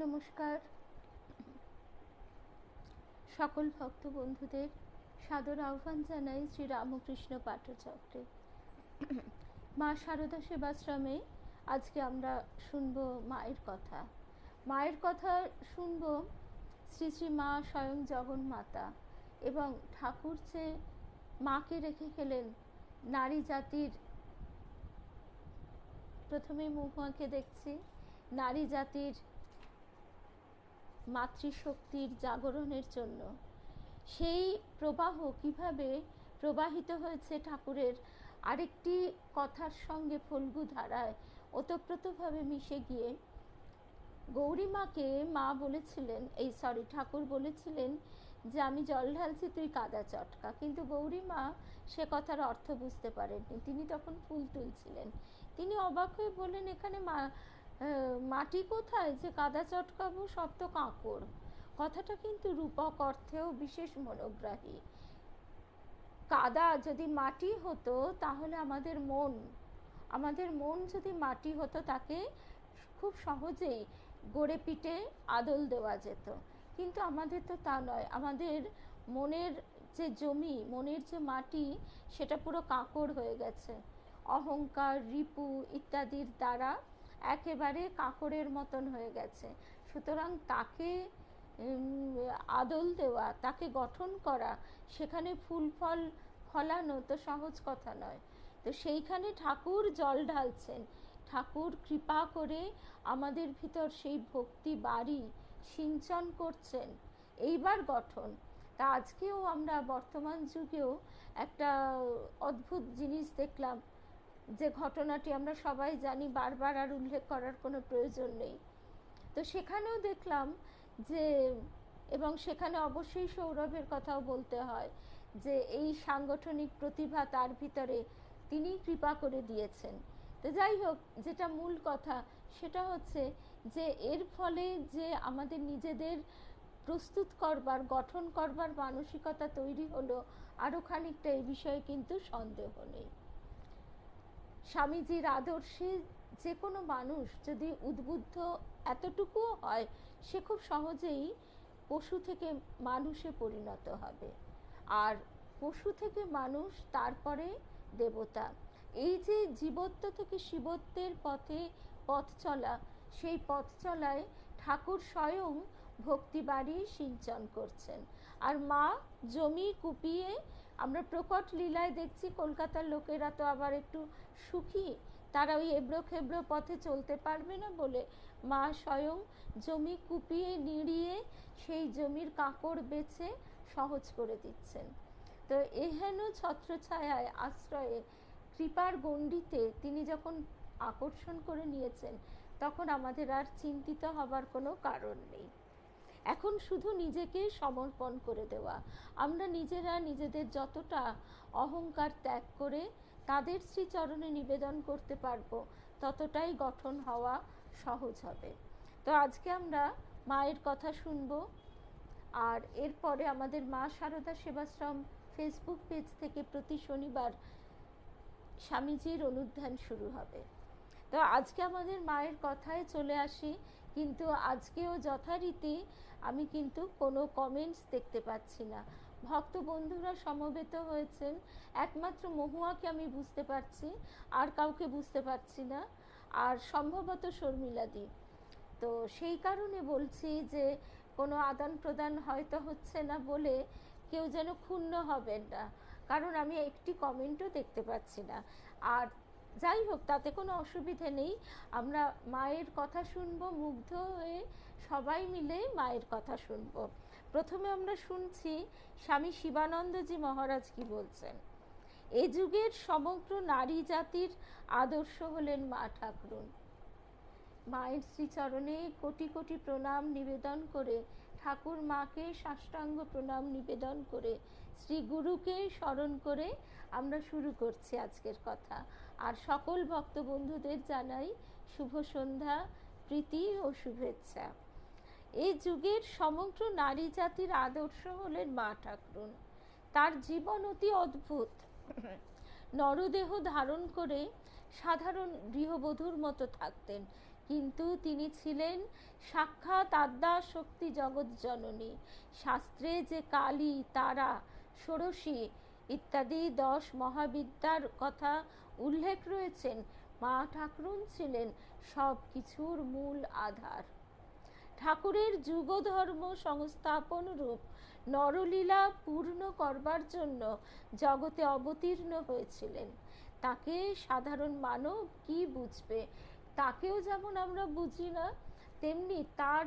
নমস্কার সকল ভক্ত বন্ধুদের সাদর আহ্বান জানাই শ্রী রামকৃষ্ণ পাঠচক্রে। মা শারদা সেবাশ্রমে আজকে আমরা শুনব মায়ের কথা। মায়ের কথা শুনব শ্রী শ্রী মা স্বয়ং জগন্মাতা, এবং ঠাকুর যে মাকে রেখে গেলেন নারী জাতির, প্রথমে মহুয়াকে দেখছি, নারী জাতির মাতৃশক্তির জাগরণের জন্য সেই প্রবাহ কিভাবে প্রবাহিত হয়েছে ঠাকুরের আরেকটি কথার সঙ্গে ফল্গু ধারায় ওতপ্রোতভাবে মিশে গিয়ে গৌরীমাকে মা বলেছিলেন, ঠাকুর বলেছিলেন যে আমি জল ঢালছি, তুই কাদা চটকা। কিন্তু গৌরীমা সে কথার অর্থ বুঝতে পারেননি। তিনি তখন ফুল তুলছিলেন। তিনি অবাক হয়ে বললেন, এখানে মাটি কোথায় যে কাদা চটকাবো, সব তো কাঁকড়। কথাটা কিন্তু রূপক অর্থেও বিশেষ মনোগ্রাহী। কাদা যদি মাটি হতো তাহলে আমাদের মন যদি মাটি হতো, তাকে খুব সহজেই গড়ে পিটে আদল দেওয়া যেত। কিন্তু আমাদের তো তা নয়। আমাদের মনের যে জমি, মনের যে মাটি, সেটা পুরো কাঁকড় হয়ে গেছে। অহংকার, রিপু ইত্যাদির দ্বারা একেবারে কাঁকড়ের মতন হয়ে গেছে। সুতরাং তাকে আদল দেওয়া, তাকে গঠন করা, সেখানে ফুল ফল ফলানো তো সহজ কথা নয়। তো সেইখানে ঠাকুর জল ঢালছেন, ঠাকুর কৃপা করে আমাদের ভিতর সেই ভক্তি বাড়ি সিঞ্চন করছেন, এইবার গঠন। তা আজকেও আমরা বর্তমান যুগেও একটা অদ্ভুত জিনিস দেখলাম, যে ঘটনাটি আমরা সবাই জানি, বারবার আর উল্লেখ করার কোনো প্রয়োজন নেই। তো সেখানেও দেখলাম যে, এবং সেখানে অবশ্যই সৌরভের কথাও বলতে হয়, যে এই সাংগঠনিক প্রতিভা তার ভিতরে তিনি কৃপা করে দিয়েছেন। তো যাই হোক, যেটা মূল কথা সেটা হচ্ছে যে এর ফলে যে আমাদের নিজেদের প্রস্তুত করবার, গঠন করবার মানসিকতা তৈরি হলো আরও খানিকটা, এই বিষয়ে কিন্তু সন্দেহ নেই। স্বামীজির আদর্শে যে কোনো মানুষ যদি উদ্বুদ্ধ এতটুকুও হয়, সে খুব সহজেই পশু থেকে মানুষে পরিণত হবে। আর পশু থেকে মানুষ, তারপরে দেবতা। এই যে জীবত্ব থেকে শিবত্বের পথ চলা, সেই পথ চলায় ঠাকুর স্বয়ং ভক্তি বাড়ি সিঞ্চন করছেন। আর মা জমি কুপিয়ে, আমরা প্রকট লীলায় দেখছি কলকাতার লোকেরা তো আবার একটু সুখী, তারা ওই এবড়ো খেবড়ো পথে চলতে পারবে না বলে মা স্বয়ং জমি কুপিয়ে নিড়িয়ে সেই জমির কাঁকড় বেছে সহজ করে দিচ্ছেন। তো এহেন ছত্রছায়ায় আশ্রয়ে কৃপার গণ্ডিতে তিনি যখন আকর্ষণ করে নিয়েছেন, তখন আমাদের আর চিন্তিত হবার কোনো কারণ নেই। এখন শুধু নিজেকে সমর্পণ করে দেওয়া। আমরা নিজেরা নিজেদের যতটা অহংকার ত্যাগ করে তাদের শ্রীচরণে নিবেদন করতে পারবো, ততটাই গঠন হওয়া সহজ হবে। তো আজকে আমরা মায়ের কথা শুনব। আর এরপরে আমাদের মা শারদা সেবাশ্রম ফেসবুক পেজ থেকে প্রতি শনিবার স্বামীজির অনুধ্যান শুরু হবে। তো আজকে আমাদের মায়ের কথায় চলে আসি। কিন্তু আজকেও যথারীতি আমি কিন্তু কোনো কমেন্টস দেখতে পাচ্ছি না। ভক্ত বন্ধুরা সমবেত হয়েছেন, একমাত্র মহুয়াকে আমি বুঝতে পারছি, আর কাউকে বুঝতে পারছি না, আর সম্ভবত শর্মিলাদি। তো সেই কারণে বলছি যে কোনো আদান প্রদান হয়তো হচ্ছে না বলে কেউ যেন ক্ষুণ্ণ হবেন না, কারণ আমি একটি কমেন্টও দেখতে পাচ্ছি না। আর যাই হোক, তাতে কোনো অসুবিধে নেই। আমরা মায়ের কথা শুনবো, মুগ্ধ হয়ে সবাই মিলে মায়ের কথা শুনবো। প্রথমে আমরা শুনছি স্বামী শিবানন্দজি মহারাজ কি বলছেন। এ যুগের সমগ্র নারী জাতির আদর্শ হলেন মা ঠাকুরুন। মায়ের শ্রীচরণে কোটি কোটি প্রণাম নিবেদন করে, ঠাকুর মাকে সাষ্টাঙ্গ প্রণাম নিবেদন করে, শ্রী গুরুকে স্মরণ করে আমরা শুরু করছি আজকের কথা। আর সকল ভক্ত বন্ধুদের জানাই শুভ সন্ধ্যা, প্রীতি ও শুভেচ্ছা। এই যুগের সমগ্র নারী জাতির আদর্শ হলেন মা ঠাকুরুন। তার জীবন অতি অদ্ভুত। নরদেহ ধারণ করে সাধারণ গৃহবধূর মতো থাকতেন, কিন্তু তিনি ছিলেন সাক্ষাৎ আদ্যা শক্তি জগৎ জননী। শাস্ত্রে যে কালী, তারা, ষোড়শী ইত্যাদি 10 মহাবিদ্যার কথা উল্লেখ রয়েছেন, মা ঠাকুরুন ছিলেন সব কিছুর মূল আধার। ঠাকুরের যুগধর্ম সংস্থাপন রূপ নরলীলা পূর্ণ করবার জন্য জগতে অবতীর্ণ হয়েছিলেন। তাকে সাধারণ মানব কি বুঝবে? তাকেও যেমন আমরা বুঝি না, তেমনি তার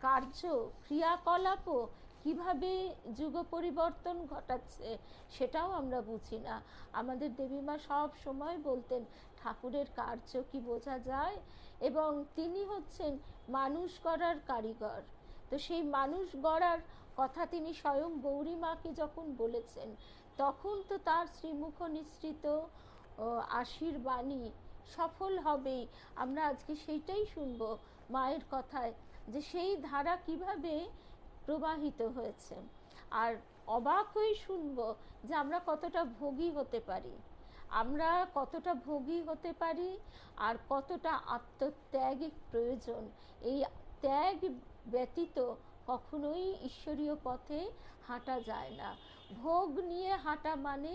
কার্য ক্রিয়াকলাপও কিভাবে যুগ পরিবর্তন ঘটাচ্ছে সেটাও আমরা বুঝি না। আমাদের দেবীমা সব সময় বলতেন, ঠাকুরের কার্য কি বোঝা যায়? এবং তিনি হচ্ছেন মানুষ গড়ার কারিগর। তো সেই মানুষ গড়ার কথা তিনি স্বয়ং গৌরী মাকে যখন বলেছেন, তখন তো তার শ্রীমুখ নিঃসৃত আশীর্বাণী সফল হবেই। আমরা আজকে সেইটাই শুনবো মায়ের কথায়, যে সেই ধারা কিভাবে প্রবাহিত হয়েছে। আর অবাক হয়ে শুনবো যে আমরা কতটা ভোগী হতে পারি, আমরা কতটা ভোগী হতে পারি, আর কতটা আত্মত্যাগের প্রয়োজন। এই ত্যাগ ব্যতীত কখনোই ঈশ্বরীয় পথে হাঁটা যায় না। ভোগ নিয়ে হাঁটা মানে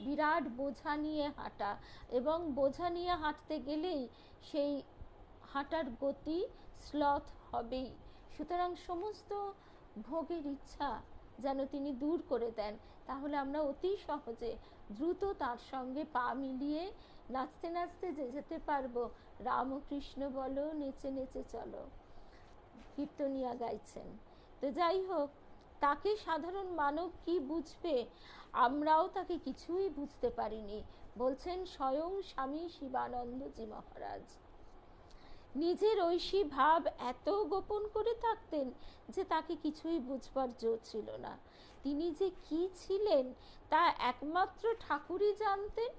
বিরাট বোঝা নিয়ে হাঁটা, এবং বোঝা নিয়ে হাঁটতে গেলেই সেই হাঁটার গতি শ্লথ হবেই। সুতরাং সমস্ত ভোগের ইচ্ছা যেন তিনি দূর করে দেন, তাহলে আমরা অতি সহজে দ্রুত তার সঙ্গে পা মিলিয়ে নাচতে নাচতে যেতে পারবো। রামকৃষ্ণ বলো, নেচে নেচে চলো, কীর্তনিয়া গাইছেন। তো যাই হোক, তাকে সাধারণ মানব কি বুঝবে? আমরাও তাকে কিছুই বুঝতে পারিনি, বলছেন স্বয়ং স্বামী শিবানন্দজি মহারাজ। নিজের ঐশী ভাব এত গোপন করে থাকতেন যে তাকে কিছুই বুঝবার জো ছিল না। তিনি যে কি ছিলেন তা একমাত্র ঠাকুরই জানতেন,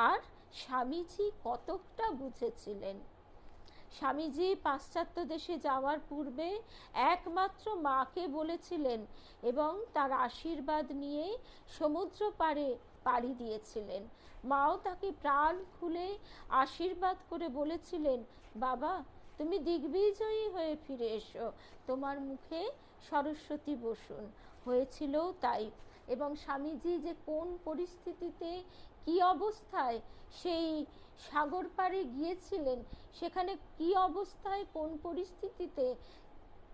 আর স্বামীজি কতকটা বুঝেছিলেন। স্বামীজি পাশ্চাত্য দেশে যাওয়ার পূর্বে একমাত্র মাকে বলেছিলেন এবং তার আশীর্বাদ নিয়ে সমুদ্র পাড়ে পাড়ি দিয়েছিলেন। মাও তাকে প্রাণ খুলে আশীর্বাদ করে বলেছিলেন, বাবা তুমি দিগ্বিজয়ী হয়ে ফিরে এসো, তোমার মুখে সরস্বতী বসুন। হয়েছিল তাই। এবং স্বামীজি যে কোন পরিস্থিতিতে কি অবস্থায় সেই সাগর পাড়ে গিয়েছিলেন, সেখানে কি অবস্থায় কোন পরিস্থিতিতে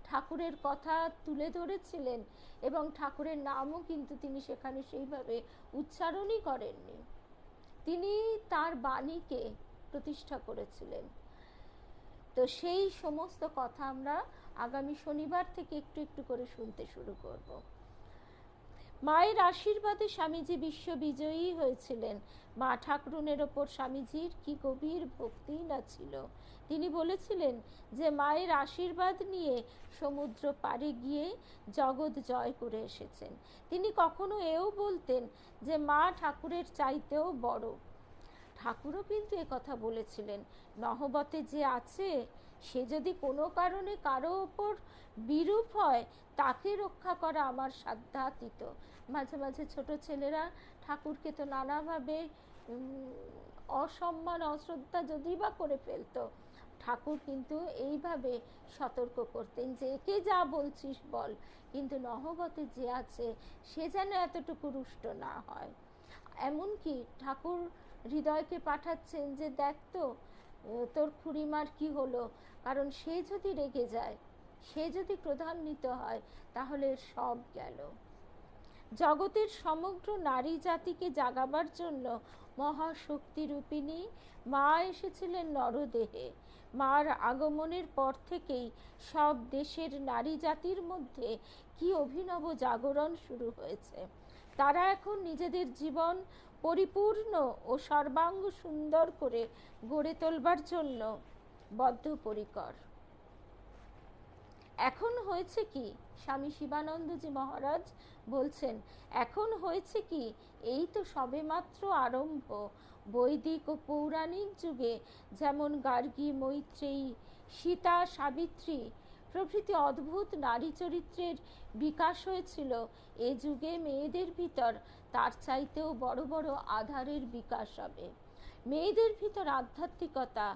ঠাকুরের কথা তুলে ধরেছিলেন, এবং ঠাকুরের নামও কিন্তু তিনি সেখানে সেইভাবে উচ্চারণই করেননি, তিনি তার বাণীকে প্রতিষ্ঠা করেছিলেন। তো সেই সমস্ত কথা আমরা আগামী শনিবার থেকে একটু একটু করে শুনতে শুরু করব। মায়ের আশীর্বাদে স্বামীজি বিশ্ববিজয়ী হয়েছিলেন। মা ঠাকুরুনের ওপর স্বামীজির কি গভীর ভক্তি না ছিল। তিনি বলেছিলেন যে মায়ের আশীর্বাদ নিয়ে সমুদ্র পাড়ে গিয়ে জগৎ জয় করে এসেছেন। তিনি কখনো এও বলতেন যে মা ঠাকুরের চাইতেও বড়। ঠাকুরও কিন্তু একথা বলেছিলেন, নহবতে যে আছে সে যদি কোনো কারণে কারো ওপর বিরূপ হয়, তাকে রক্ষা করা আমার সাধ্যাতীত। মাঝে মাঝে ছোট ছেলেরা ঠাকুরকে তো নানাভাবে অসম্মান অশ্রদ্ধা যদি বা করে ফেলতো, ঠাকুর কিন্তু এইভাবে সতর্ক করতেন যে একে যা বলছিস বল, কিন্তু নহবতে যে আছে সে যেন এতটুকু রুষ্ট না হয়। এমনকি ঠাকুর হৃদয়কে পাঠাচ্ছেন যে দেখ তো তোর খুড়িমার কি হলো, কারণ সে যদি রেগে যায়, সে যদি ক্রোধান্বিত হয়, তাহলে সব গেল। জগতের সমগ্র নারী জাতিকে জাগাবার জন্য মহাশক্তিরূপিণী মা এসেছিলেন নরদেহে। মার আগমনের পর থেকেই সব দেশের নারী জাতির মধ্যে কি অভিনব জাগরণ শুরু হয়েছে। তারা এখন নিজেদের জীবন পরিপূর্ণ ও সর্বাঙ্গ সুন্দর করে গড়ে তোলবার জন্য বদ্ধপরিকর। এখন হয়েছে কি, স্বামী শিবানন্দজি মহারাজ বলছেন, এখন হয়েছে কি, এই তো সবেমাত্র আরম্ভ। বৈদিক ও পৌরাণিক যুগে যেমন গার্গী, মৈত্রেয়ী, সীতা, সাবিত্রী প্রভৃতি অদ্ভুত নারী চরিত্রের বিকাশ হয়েছিল, এ যুগে মেয়েদের ভিতর তার চাইতেও বড় বড় আধারের বিকাশ হবে। মেয়েদের ভিতর আধ্যাত্মিকতা,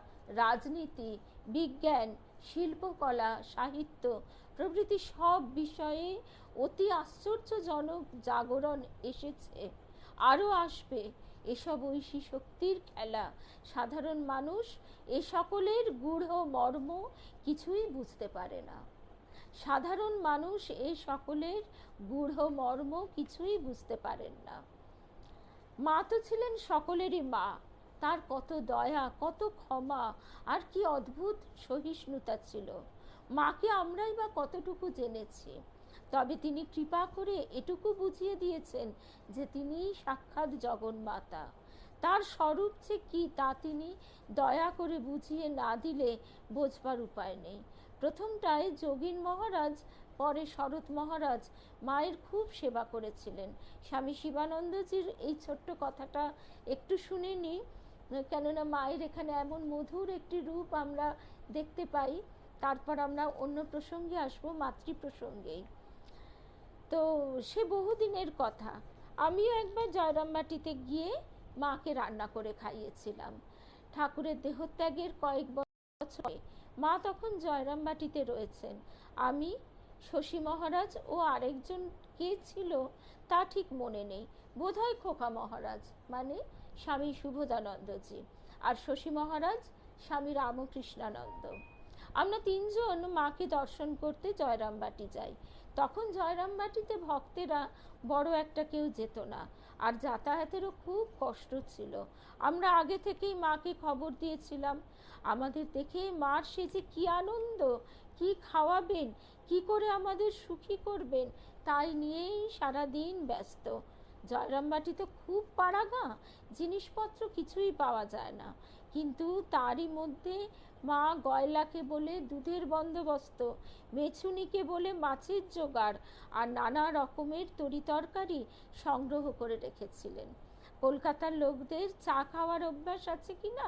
রাজনীতি, বিজ্ঞান, শিল্পকলা, সাহিত্য প্রভৃতি সব বিষয়ে অতি আশ্চর্যজনক জাগরণ এসেছে, আরও আসবে। এসব ঐশী শক্তির খেলা। সাধারণ মানুষ এ সকলের গূঢ় মর্ম কিছুই বুঝতে পারে না। সাধারণ মানুষ এ সকলের গূঢ় মর্ম কিছুই বুঝতে পারেন না। মা তো ছিলেন সকলেরই মা। তার কত দয়া, কত ক্ষমা, আর কি অদ্ভুত সহিষ্ণুতা ছিল। মাকে আমরাই বা কতটুকু জেনেছি। তবে তিনি কৃপা করে এটুকু বুঝিয়ে দিয়েছেন যে তিনি সাক্ষাৎ জগন্মাতা। তার স্বরূপ যে কি তা তিনি দয়া করে বুঝিয়ে না দিলে বোঝবার উপায় নেই। প্রথমটায় যোগীন মহারাজ, পরে শরৎ মহারাজ মায়ের খুব সেবা করেছিলেন। স্বামী শিবানন্দজির এই ছোট্ট কথাটা একটু শুনে নিই, কেননা মায়ের এখানে এমন মধুর একটি রূপ আমরা দেখতে পাই। তারপর আমরা অন্য প্রসঙ্গে আসবো, মাতৃ প্রসঙ্গেই। তো সে বহুদিনের কথা। আমিও একবার জয়রামবাটিতে গিয়ে মাকে রান্না করে খাইয়েছিলাম। ঠাকুরের দেহত্যাগের কয়েক বছর মা তখন জয়রামবাটিতে রয়েছেন। আমি, শশী মহারাজ ও আরেকজন কে ছিল তা ঠিক মনে নেই, বোধহয় খোকা মহারাজ মানে স্বামী শুভদানন্দজি, আর শশী মহারাজ স্বামী রামকৃষ্ণানন্দ। আমরা তিনজন মাকে দর্শন করতে জয়রামবাটি যাই। তখন জয়রামবাটিতে ভক্তেরা বড় একটা কেউ যেত না, আর যাতায়াতেরও খুব কষ্ট ছিল। আমরা আগে থেকেই মাকে খবর দিয়েছিলাম। আমাদের দেখে মার সে যে কি আনন্দ, কি খাওয়াবেন, কি করে আমাদের সুখী করবেন, তাই নিয়েই সারাদিন ব্যস্ত। জয়রামবাটি তো খুব পাড়াগাঁ, জিনিসপত্র কিছুই পাওয়া যায় না, কিন্তু তারই মধ্যে মা গয়লাকে বলে দুধের বন্দোবস্ত, মেছুনিকে বলে মাছের জোগাড়, আর নানা রকমের তরিতরকারি সংগ্রহ করে রেখেছিলেন। কলকাতার লোকদের চা খাওয়ার অভ্যাস আছে কিনা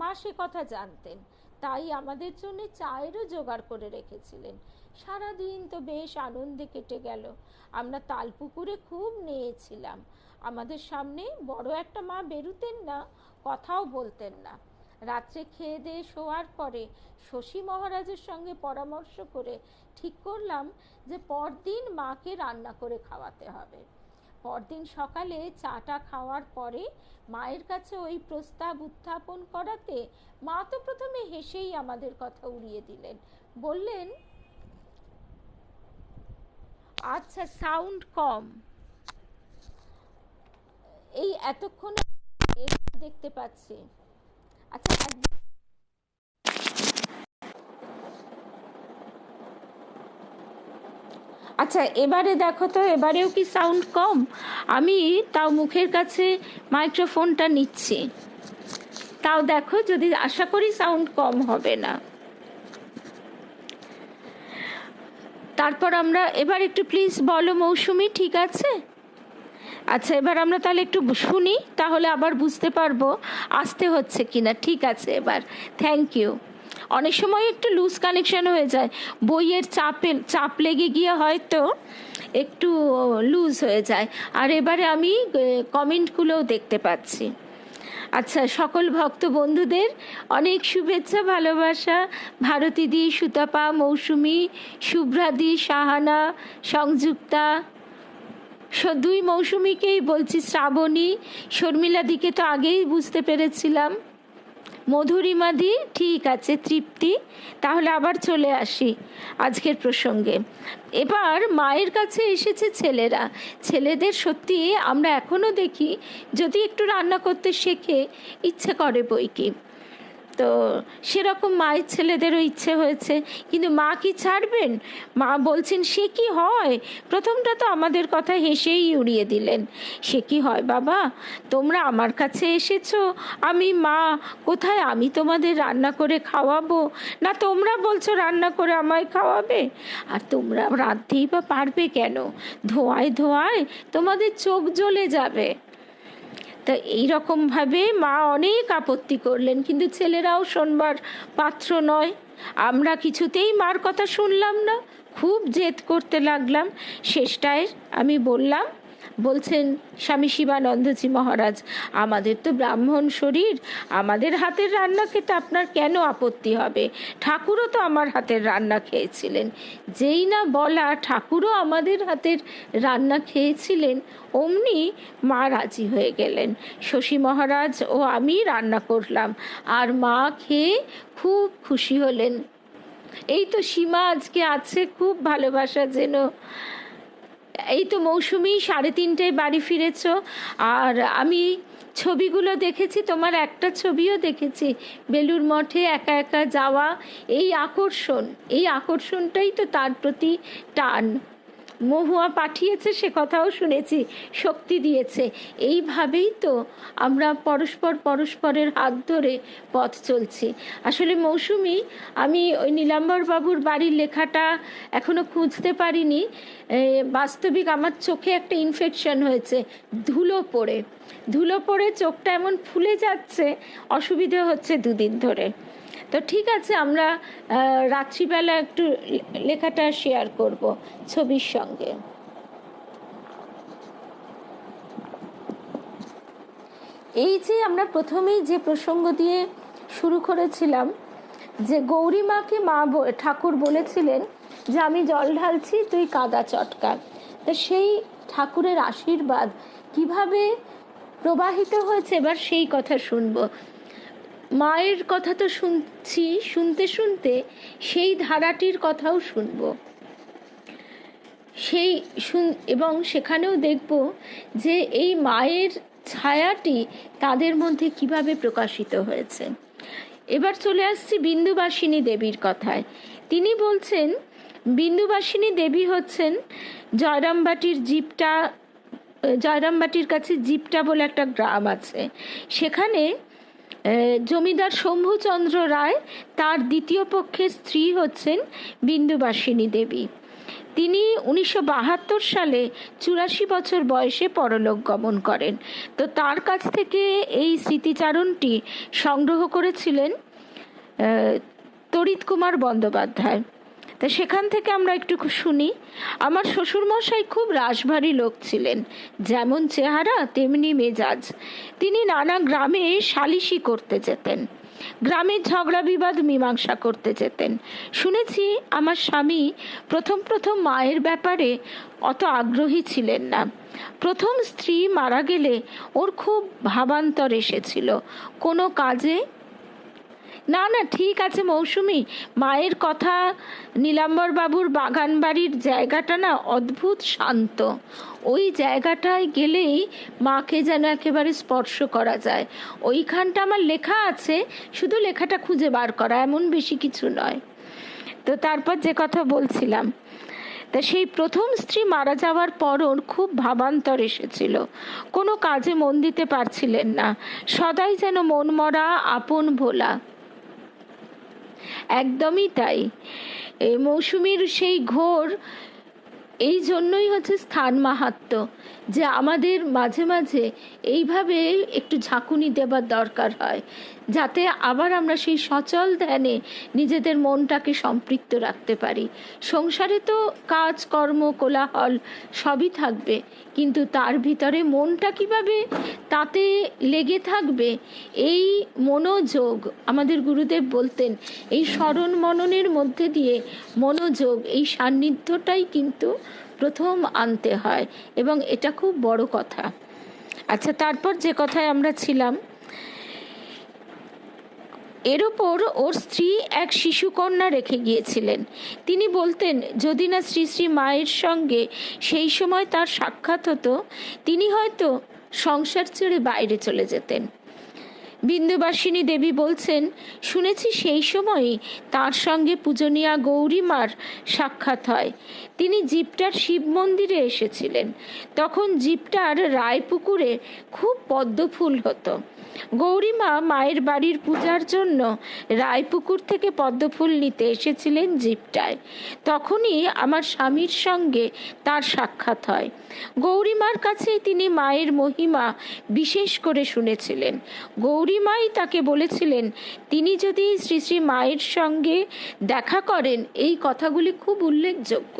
মা সে কথা জানতেন, তাই আমাদের জন্য চায়েরও জোগাড় করে রেখেছিলেন। সারাদিন তো বেশ আনন্দে কেটে গেল। আমরা তালপুকুরে খুব নেয়েছিলাম। আমাদের সামনে বড় একটা মা বেরুতেন না, কথাও বলতেন না। রাত্রে খেয়ে দিয়ে শোয়ার পরে শশী মহারাজের সঙ্গে পরামর্শ করে ঠিক করলাম যে পরদিন মাকে রান্না করে খাওয়াতে হবে। পরদিন সকালে চাটা খাওয়ার পরে মায়ের কাছে ওই প্রস্তাব উত্থাপন করাতে মা তো প্রথমে হেসেই আমাদের কথা উড়িয়ে দিলেন। বললেন, আচ্ছা সাউন্ড কম, এই এতক্ষণে দেখতে পাচ্ছি। আচ্ছা আচ্ছা এবারে দেখো তো, এবারেও কি সাউন্ড কম? আমি তাও মুখের কাছে মাইক্রোফোনটা নিচ্ছি, তাও দেখো, যদি আশা করি সাউন্ড কম হবে না। তারপর আমরা এবার একটু প্লিজ বলো মৌসুমি, ঠিক আছে? আচ্ছা এবার আমরা তাহলে একটু শুনি, তাহলে আবার বুঝতে পারবো আসতে হচ্ছে কিনা। ঠিক আছে এবার, থ্যাংক ইউ। অনেক সময় একটু লুজ কানেকশন হয়ে যায়, বইয়ের চাপ লেগে গিয়ে হয়তো একটু লুজ হয়ে যায়। আর এবারে আমি কমেন্টগুলোও দেখতে পাচ্ছি। আচ্ছা, সকল ভক্ত বন্ধুদের অনেক শুভেচ্ছা, ভালোবাসা। ভারতীদি, সুতাপা, মৌসুমি, শুভ্রাদি, সাহানা, সংযুক্তা, দুই মৌসুমিকেই বলছি, শ্রাবণী, শর্মিলাদিকে তো আগেই বুঝতে পেরেছিলাম, মধুরিমাদি, ঠিক আছে, তৃপ্তি। তাহলে আবার চলে আসি আজকের প্রসঙ্গে। এবার মায়ের কাছে এসেছে ছেলেরা। ছেলেদের সত্যি আমরা এখনও দেখি, যদি একটু রান্না করতে শেখে ইচ্ছে করে বই কি। তো সেরকম মায়ের ছেলেদেরও ইচ্ছে হয়েছে, কিন্তু মা কি ছাড়বেন? মা বলছেন সে কি হয়? প্রথমটা তো আমাদের কথা হেসেই উড়িয়ে দিলেন। সে কি হয় বাবা, তোমরা আমার কাছে এসেছো, আমি মা, কোথায় আমি তোমাদের রান্না করে খাওয়াবো? না তোমরা বলছো রান্না করে আমায় খাওয়াবে? আর তোমরা রাঁধতেই বা পারবে কেন? ধোঁয়ায় ধোঁয়ায় তোমাদের চোখ জ্বলে যাবে। তা এইরকমভাবে মা অনেক আপত্তি করলেন, কিন্তু ছেলেরাও শোনবার পাত্র নয়। আমরা কিছুতেই মার কথা শুনলাম না, খুব জেদ করতে লাগলাম। শেষটায় আমি বললাম বলছেন স্বামী শিবানন্দজি মহারাজ, আমাদের তো ব্রাহ্মণ শরীর, আমাদের হাতের রান্না খেতে আপনার কেন আপত্তি হবে? ঠাকুরও তো আমার হাতের রান্না খেয়েছিলেন। যেই না বলা ঠাকুরও আমাদের হাতের রান্না খেয়েছিলেন, অমনি মা রাজি হয়ে গেলেন। শশী মহারাজ ও আমি রান্না করলাম, আর মা খেয়ে খুব খুশি হলেন। এই তো সীমা আজকে আছে, খুব ভালোবাসা যেন। এই তো মৌসুমি 3:30টায় বাড়ি ফিরেছ, আর আমি ছবিগুলো দেখেছি, তোমার একটা ছবিও দেখেছি, বেলুড় মঠে একা একা যাওয়া। এই আকর্ষণটাই তো তার প্রতি টান। মহুয়া পাঠিয়েছে, সে কথাও শুনেছি, শক্তি দিয়েছে। এইভাবেই তো আমরা পরস্পরের হাত ধরে পথ চলছি। আসলে মৌসুমি, আমি ওই নীলাম্বর বাবুর বাড়ির লেখাটা এখনো খুঁজতে পারিনি। বাস্তবিক আমার চোখে একটা ইনফেকশন হয়েছে, ধুলো পড়ে চোখটা এমন ফুলে যাচ্ছে, অসুবিধে হচ্ছে 2 দিন ধরে। তো ঠিক আছে, আমরা রাত্রিবেলা একটু লেখাটা শেয়ার করব ছবির সঙ্গে। এই যে আমরা প্রথমেই যে প্রসঙ্গ দিয়ে শুরু করেছিলাম, যে গৌরীমাকে ঠাকুর বলেছিলেন যে আমি জল ঢালছি, তুই কাদা চটকা। তা সেই ঠাকুরের আশীর্বাদ কিভাবে প্রবাহিত হয়েছে, এবার সেই কথা শুনবো। মায়ের কথা তো শুনতে শুনতে সেই ধারাটির কথাও শুনব, এবং সেখানেও দেখব যে এই মায়ের ছায়াটি তাদের মধ্যে কিভাবে প্রকাশিত হয়েছে। এবার চলে আসছি বিন্দুবাসিনী দেবীর কথায়। তিনি বলছেন বিন্দুবাসিনী দেবী হচ্ছেন জয়রামবাটির কাছে জিপটা বলে একটা গ্রাম আছে। সেখানে জমিদার শম্ভুচন্দ্র রায়, তার দ্বিতীয় পক্ষের স্ত্রী হচ্ছেন বিন্দুবাসিনী দেবী। তিনি 1972 সালে 84 বছর বয়সে পরলোক গমন করেন। তো তার কাছ থেকে এই স্মৃতিচারণটি সংগ্রহ করেছিলেন তড়িৎ কুমার বন্দ্যোপাধ্যায়। তা সেখান থেকে আমরা একটু শুনি। আমার শ্বশুরমশাই খুব রাশভারী লোক ছিলেন, যেমন চেহারা তেমনি মেজাজ। তিনি নানা গ্রামে সালিশি করতে যেতেন, গ্রামের ঝগড়া বিবাদ মীমাংসা করতে যেতেন। শুনেছি আমার স্বামী প্রথম মায়ের ব্যাপারে অত আগ্রহী ছিলেন না। প্রথম স্ত্রী মারা গেলে ওর খুব ভাবান্তর এসেছিল কোনো কাজে। না ঠিক আছে মৌসুমি, মায়ের কথা, নীলাম্বর বাবুর বাগান বাড়ির জায়গাটা না অদ্ভুত শান্ত। ওই জায়গাটায় গেলেই মাকে যেন একেবারে স্পর্শ করা যায়। ওইখানটা আমার লেখা আছে, শুধু লেখাটা খুঁজে বার করা, এমন বেশি কিছু নয়। তো তারপর যে কথা বলছিলাম, তা সেই প্রথম স্ত্রী মারা যাওয়ার পর ওর খুব ভাবান্তর এসেছিল, কোনো কাজে মন দিতে পারছিলেন না, সদাই যেন মন মরা আপন ভোলা। একদমই তাই। এই মৌসুমীর সেই ঘোর এই জন্যই হচ্ছে স্থান মাহাত্ম্য, যে আমাদের মাঝে মাঝে এইভাবে একটু ঝাঁকুনি দেবার দরকার হয়, যাতে আবার আমরা সেই সচল ধ্যানে নিজেদের মনটাকে সম্পৃক্ত রাখতে পারি। সংসারে তো কাজ কর্ম কোলাহল সবই থাকবে, কিন্তু তার ভিতরে মনটা কিভাবে তাতে লেগে থাকবে, এই মনোযোগ, আমাদের গুরুদেব বলতেন এই স্মরণ মননের মধ্যে দিয়ে মনোযোগ, এই সান্নিধ্যটাই কিন্তু প্রথম আনতে হয়, এবং এটা খুব বড় কথা। আচ্ছা, তারপর যে কথায় আমরা ছিলাম, এর ওপর ওর স্ত্রী এক শিশুকন্যা রেখে গিয়েছিলেন। তিনি বলতেন যদি না শ্রী শ্রী মায়ের সঙ্গে সেই সময় তার সাক্ষাৎ হতো, তিনি হয়তো সংসার ছেড়ে বাইরে চলে যেতেন। বিন্দুবাসিনী দেবী বলছেন, শুনেছি সেই সময়ই তার সঙ্গে পূজনীয়া গৌরীমার সাক্ষাৎ হয়। তিনি জিপটার শিব মন্দিরে এসেছিলেন। তখন জিপটার রায়পুকুরে খুব পদ্মফুল হতো। গৌরীমা মায়ের বাড়ির পূজার জন্য রায়পুকুর থেকে পদ্মফুল নিতে এসেছিলেন জিপটায়। তখনই আমার স্বামীর সঙ্গে তার সাক্ষাৎ হয়। গৌরীমার কাছেই তিনি মায়ের মহিমা বিশেষ করে শুনেছিলেন। গৌরীমাই তাকে বলেছিলেন তিনি যদি শ্রী শ্রী মায়ের সঙ্গে দেখা করেন, এই কথাগুলি খুব উল্লেখযোগ্য।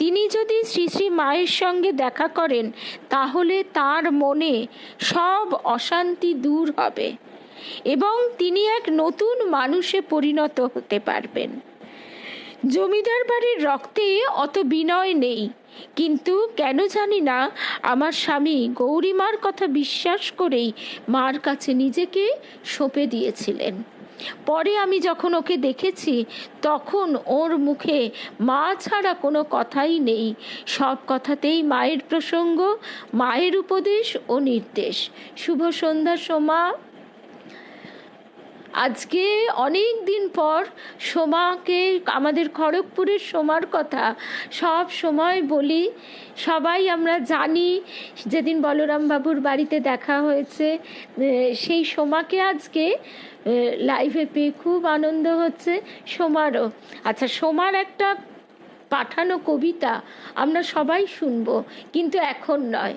তিনি যদি শ্রী শ্রী মায়ের সঙ্গে দেখা করেন তাহলে তার মনে সব অশান্তি দূর হবে এবং তিনি এক নতুন মানুষে পরিণত হতে পারবেন। জমিদার বাড়ির রক্তে অত বিনয় নেই, কিন্তু কেন জানি না আমার স্বামী গৌরীমার কথা বিশ্বাস করেই মার কাছে নিজেকে সঁপে দিয়েছিলেন। পরে আমি যখন ওকে দেখেছি তখন ওর মুখে মা ছাড়া কোনো কথাই নেই, সব কথাতেই মায়ের প্রসঙ্গ, মায়ের উপদেশ ও নির্দেশ। শুভ সন্ধ্যা সোমা। আজকে অনেক দিন পর সোমাকে, আমাদের খড়গপুরের সোমার কথা সব সময় বলি, সবাই আমরা জানি যেদিন বলরাম বাবুর বাড়িতে দেখা হয়েছে সেই সোমাকে আজকে লাইভে পেয়ে খুব আনন্দ হচ্ছে সোমারও। আচ্ছা, সোমার একটা পাঠানো কবিতা আমরা সবাই শুনবো, কিন্তু এখন নয়।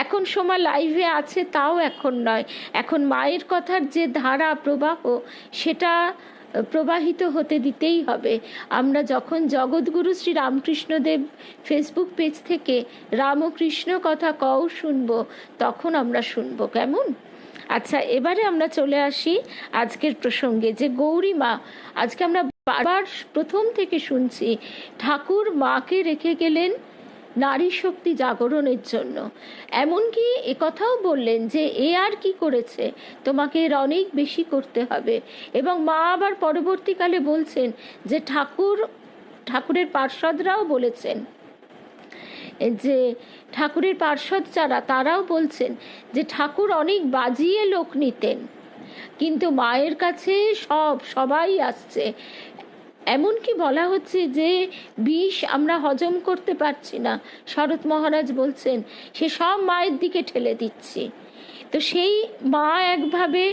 এখন সোমা লাইভে আছে, তাও এখন নয়। এখন মায়ের কথার যে ধারা প্রবাহ, সেটা প্রবাহিত হতে দিতেই হবে। আমরা যখন জগৎগুরু শ্রী রামকৃষ্ণদেব ফেসবুক পেজ থেকে রাম ও কৃষ্ণ কথা কও শুনবো, তখন আমরা শুনবো, কেমন? আচ্ছা, এবারে আমরা চলে আসি আজকের প্রসঙ্গে, যে গৌরীমা। আজকে আমরা বারবার প্রথম থেকে শুনছি ঠাকুর মাকে রেখে গেলেন নারী শক্তি জাগরণের জন্য। এমনকি একথাও বললেন যে এ আর কি করেছে, তোমাকে এর অনেক বেশি করতে হবে। এবং মা আবার পরবর্তীকালে বলছেন যে ঠাকুরের পার্ষদরাও বলেছেন, যে ঠাকুরের পার্ষদ যারা, তারাও বলছেন যে ঠাকুর অনেক বাজিয়ে লোক নিতেন, কিন্তু মায়ের কাছে সবাই আসছে। এমনকি বলা হচ্ছে যে বিষ আমরা হজম করতে পারছি না, শরৎ মহারাজ বলছেন, সে সব মায়ের দিকে ঠেলে দিচ্ছি। তো সেই মা একভাবে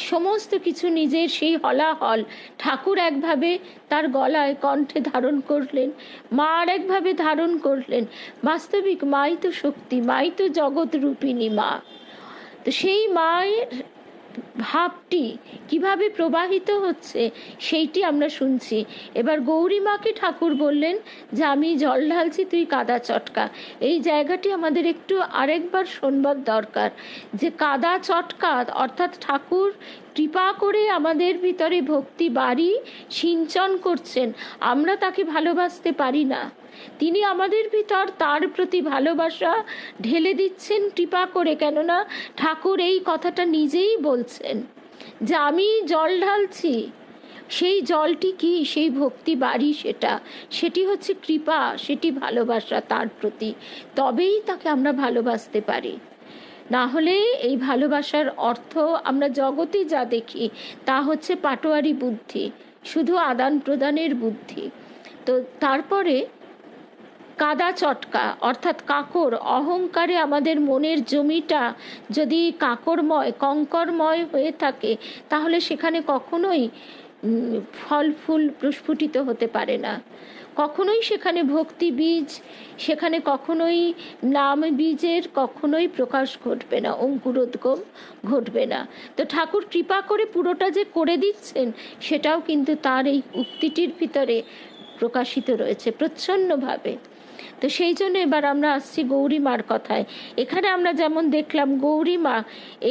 সমস্ত কিছু নিজের সেই হলাহল ঠাকুর একভাবে তার গলায় কণ্ঠে ধারণ করলেন, মা আর একভাবে ধারণ করলেন। বাস্তবিক মাই তো শক্তি, মাই তো জগৎ রূপিণী মা। তো সেই মায়ের ভাবটি কিভাবে প্রবাহিত হচ্ছে সেইটি আমরা শুনছি। এবার গৌরীমাকে ঠাকুর বললেন যে আমি জল ঢালছি, তুই কাদা চটকা। এই জায়গাটি আমাদের একটু আরেকবার শোনবার দরকার, যে কাদা চটকা অর্থাৎ ঠাকুর কৃপা করে আমাদের ভিতরে ভক্তি বাড়ি সিঞ্চন করছেন। আমরা তাকে ভালোবাসতে পারি না, তিনি আমাদের ভিতর তার প্রতি ভালোবাসা ঢেলে দিচ্ছেন কৃপা করে। কেননা ঠাকুর এই কথাটা নিজেই বলছেন যে আমি জল ঢালছি, সেই জলটি কি, সেই ভক্তি বাড়ি, সেটি হচ্ছে কৃপা, সেটি ভালোবাসা তার প্রতি। তবেই তাকে আমরা ভালোবাসতে পারি। না হলে এই ভালোবাসার অর্থ আমরা জগতে যা দেখি তা হচ্ছে পাটোয়ারি বুদ্ধি, শুধু আদান প্রদানের বুদ্ধি। তো তারপরে কাদা চটকা অর্থাৎ কাকর, অহংকারে আমাদের মনের জমিটা যদি কাকরময় কঙ্করময় হয়ে থাকে, তাহলে সেখানে কখনোই ফল ফুল প্রস্ফুটিত হতে পারে না, কখনোই সেখানে ভক্তি বীজ, সেখানে কখনোই নাম বীজের কখনোই প্রকাশ ঘটবে না, অঙ্কুরোদ্গম ঘটবে না। তো ঠাকুর কৃপা করে পুরোটা যে করে দিচ্ছেন, সেটাও কিন্তু তার এই উক্তিটির ভিতরে প্রকাশিত রয়েছে প্রচ্ছন্নভাবে। তো সেই জন্য এবার আমরা আসছি গৌরীমার কথায়। এখানে আমরা যেমন দেখলাম গৌরীমা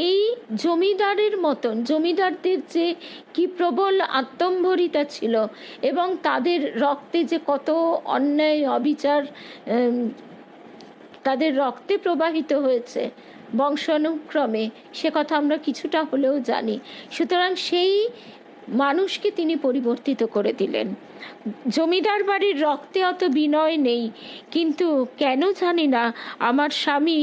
এই জমিদারের মতন, জমিদারদের যে কি প্রবল আত্মম্ভরিতা ছিল এবং তাদের রক্তে যে কত অন্যায় অবিচার তাদের রক্তে প্রবাহিত হয়েছে বংশানুক্রমে, সে কথা আমরা কিছুটা হলেও জানি। সুতরাং সেই মানুষকে তিনি পরিবর্তিত করে দিলেন। জমিদার বাড়ির রক্তে অত বিনয় নেই, কিন্তু কেন জানি না আমার স্বামী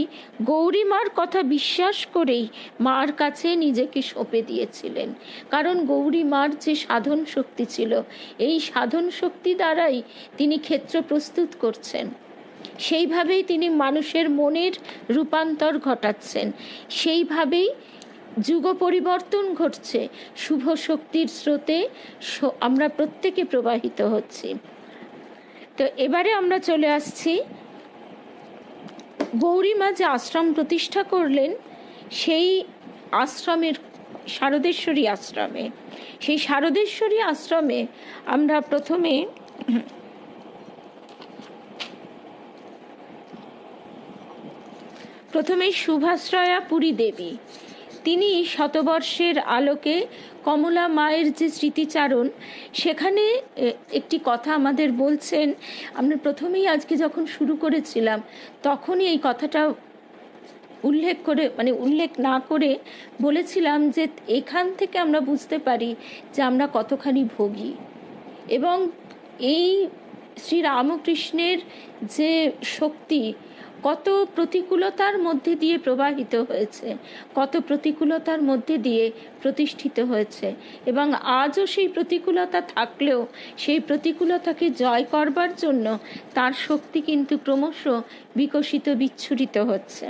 গৌরীমার কথা বিশ্বাস করেই মার কাছে নিজেকে সঁপে দিয়েছিলেন। কারণ গৌরীমার যে সাধন শক্তি ছিল, এই সাধন শক্তি দ্বারাই তিনি ক্ষেত্র প্রস্তুত করছেন, সেইভাবেই তিনি মানুষের মনের রূপান্তর ঘটাচ্ছেন, সেইভাবেই যুগ পরিবর্তন ঘটছে। শুভ শক্তির স্রোতে আমরা প্রত্যেকে প্রবাহিত হচ্ছি। তো এবারে আমরা চলে আসছি গৌরীমা যে আশ্রম প্রতিষ্ঠা করলেন, সেই আশ্রমের শারদেশ্বরী আশ্রমে, সেই শারদেশ্বরী আশ্রমে আমরা প্রথমে প্রথমে শুভাশ্রয়া পুরী দেবী, তিনি শতবর্ষের আলোকে কমলা মায়ের যে স্মৃতিচারণ, সেখানে একটি কথা আমাদের বলছেন। আমরা প্রথমেই আজকে যখন শুরু করেছিলাম তখনই এই কথাটা উল্লেখ না করে বলেছিলাম যে এখান থেকে আমরা বুঝতে পারি যে আমরা কতখানি ভোগী, এবং এই শ্রীরামকৃষ্ণের যে শক্তি কত প্রতিকূলতার মধ্যে দিয়ে প্রবাহিত হয়েছে, কত প্রতিকূলতার মধ্যে দিয়ে প্রতিষ্ঠিত হয়েছে, এবং আজও সেই প্রতিকূলতা থাকলেও সেই প্রতিকূলতাকে জয় করবার জন্য তার শক্তি কিন্তু ক্রমশ বিকশিত বিচ্ছুরিত হচ্ছে।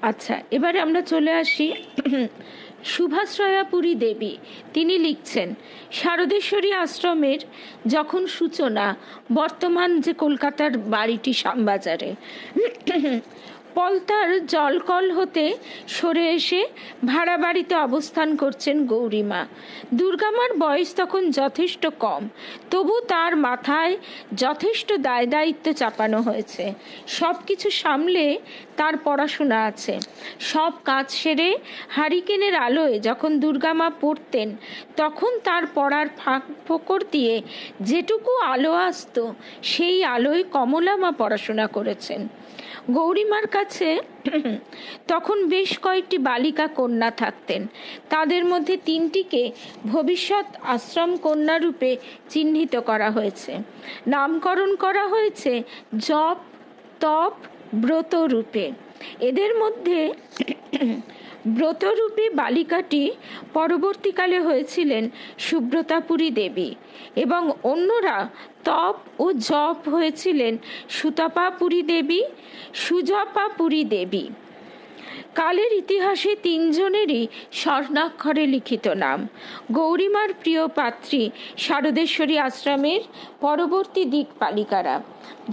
আচ্ছা, এবারে আমরা চলে আসি শুভাশ্রয়া পুরী দেবী। তিনি লিখছেন, শারদেশ্বরী আশ্রমের যখন সূচনা, বর্তমান যে কলকাতার বাড়িটি শ্যামবাজারে, পলতার জলকল হতে সরে এসে ভাড়া বাড়িতে অবস্থান করছেন গৌরীমা। দুর্গামার বয়স তখন যথেষ্ট কম, তবু তার মাথায় যথেষ্ট দায় দায়িত্ব চাপানো হয়েছে। সব কিছু সামলে তার পড়াশোনা আছে। সব কাজ সেরে হারিকেনের আলোয় যখন দুর্গামা পড়তেন, তখন তার পড়ার ফাঁক ফোকর দিয়ে যেটুকু আলো আসতো, সেই আলোয় কমলামা পড়াশোনা করেছেন। গৌরীমার কাছে তখন বেশ কয়েকটি বালিকা কন্যা থাকতেন। তাদের মধ্যে 3টিকে ভবিষ্যৎ আশ্রম কন্যা রূপে চিহ্নিত করা হয়েছে। নামকরণ করা হয়েছে জপ, তপ, ব্রত রূপে। এদের মধ্যে ব্রতরূপী বালিকাটি পরবর্তীকালে হয়েছিলেন সুব্রতাপুরী দেবী, এবং অন্যরা তপ ও জপ হয়েছিলেন সুতপাপুরী দেবী, সুজপাপুরী দেবী। কালের ইতিহাসে 3 জনেরই স্বর্ণাক্ষরে লিখিত নাম। গৌরীমার প্রিয় পাত্রী শারদেশ্বরী আশ্রমের পরবর্তী দিকপালিকারা।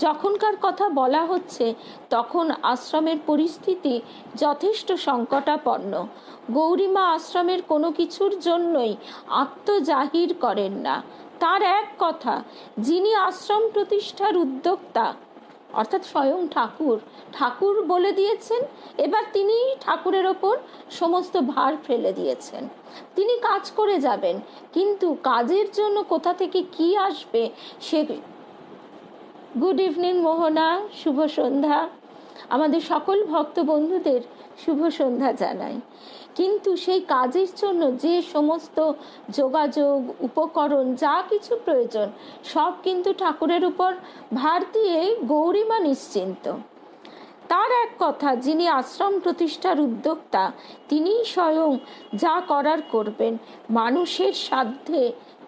যখনকার কথা বলা হচ্ছে তখন আশ্রমের পরিস্থিতি যথেষ্ট সংকটাপন্ন। গৌরীমা আশ্রমের কোনো কিছুর জন্যই আত্মজাহির করেন না। তার এক কথা, যিনি আশ্রম প্রতিষ্ঠার উদ্যোক্তা, অর্থাৎ স্বয়ং ঠাকুর বলে দিয়েছেন, এবার তিনি ঠাকুরের ওপর সমস্ত ভার ফেলে দিয়েছেন। তিনি কাজ করে যাবেন, কিন্তু কাজের জন্য কোথা থেকে কি আসবে সে। গুড ইভিনিং মোহনা, শুভ সন্ধ্যা। আমাদের সকল ভক্ত বন্ধুদের শুভ সন্ধ্যা জানাই। কিন্তু সেই কাজের জন্য যে সমস্ত যোগাযোগ, উপকরণ, যা কিছু প্রয়োজন, সব কিন্তু ঠাকুরের উপর ভার দিয়ে গৌরীমা নিশ্চিন্ত। তার এক কথা, যিনি আশ্রম প্রতিষ্ঠার উদ্যোক্তা, তিনি স্বয়ং যা করার করবেন, মানুষের সাধ্যে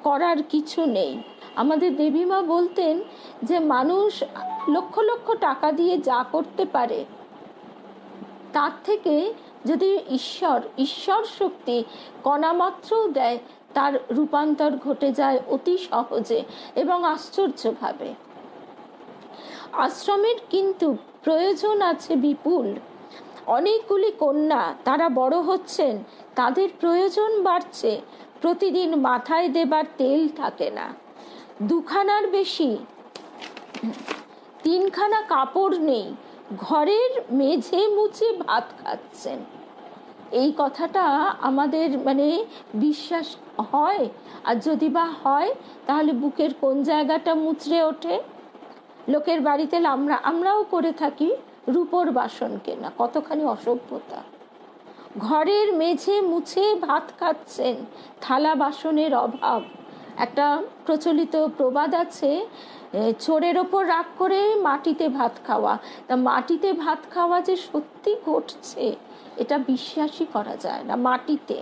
করার কিছু নেই। আমাদের দেবীমা বলতেন যে মানুষ লক্ষ লক্ষ টাকা দিয়ে যা করতে পারে, তার থেকে যদি ঈশ্বর শক্তি কণামাত্রও দেয়, তার রূপান্তর ঘটে যায় অতি সহজে এবং আশ্চর্যভাবে। আশ্রমের কিন্তু প্রয়োজন আছে বিপুল। অনেকগুলি কন্যা, তারা বড় হচ্ছেন, তাদের প্রয়োজন বাড়ছে। প্রতিদিন মাথায় দেবার তেল থাকে না, 2খানার বেশি 3খানা কাপড় নেই, ঘরের মেঝে মুছে ভাত খাচ্ছেন। এই কথাটা আমাদের বিশ্বাস হয়? আর যদি বা হয়, তাহলে বুকের কোন জায়গাটা মুচড়ে ওঠে? লোকের বাড়িতে আমরাও করে থাকি রূপোর বাসন কেনা, কতখানি অসভ্যতা। ঘরের মেঝে মুছে ভাত খাচ্ছেন, থালা বাসনের অভাব। একটা প্রচলিত প্রবাদ আছে, চোরের ওপর রাগ করে মাটিতে ভাত খাওয়া। তা মাটিতে ভাত খাওয়া যে সত্যি ঘটছে, এটা বিশ্বাসই করা যায় না। মাটিতে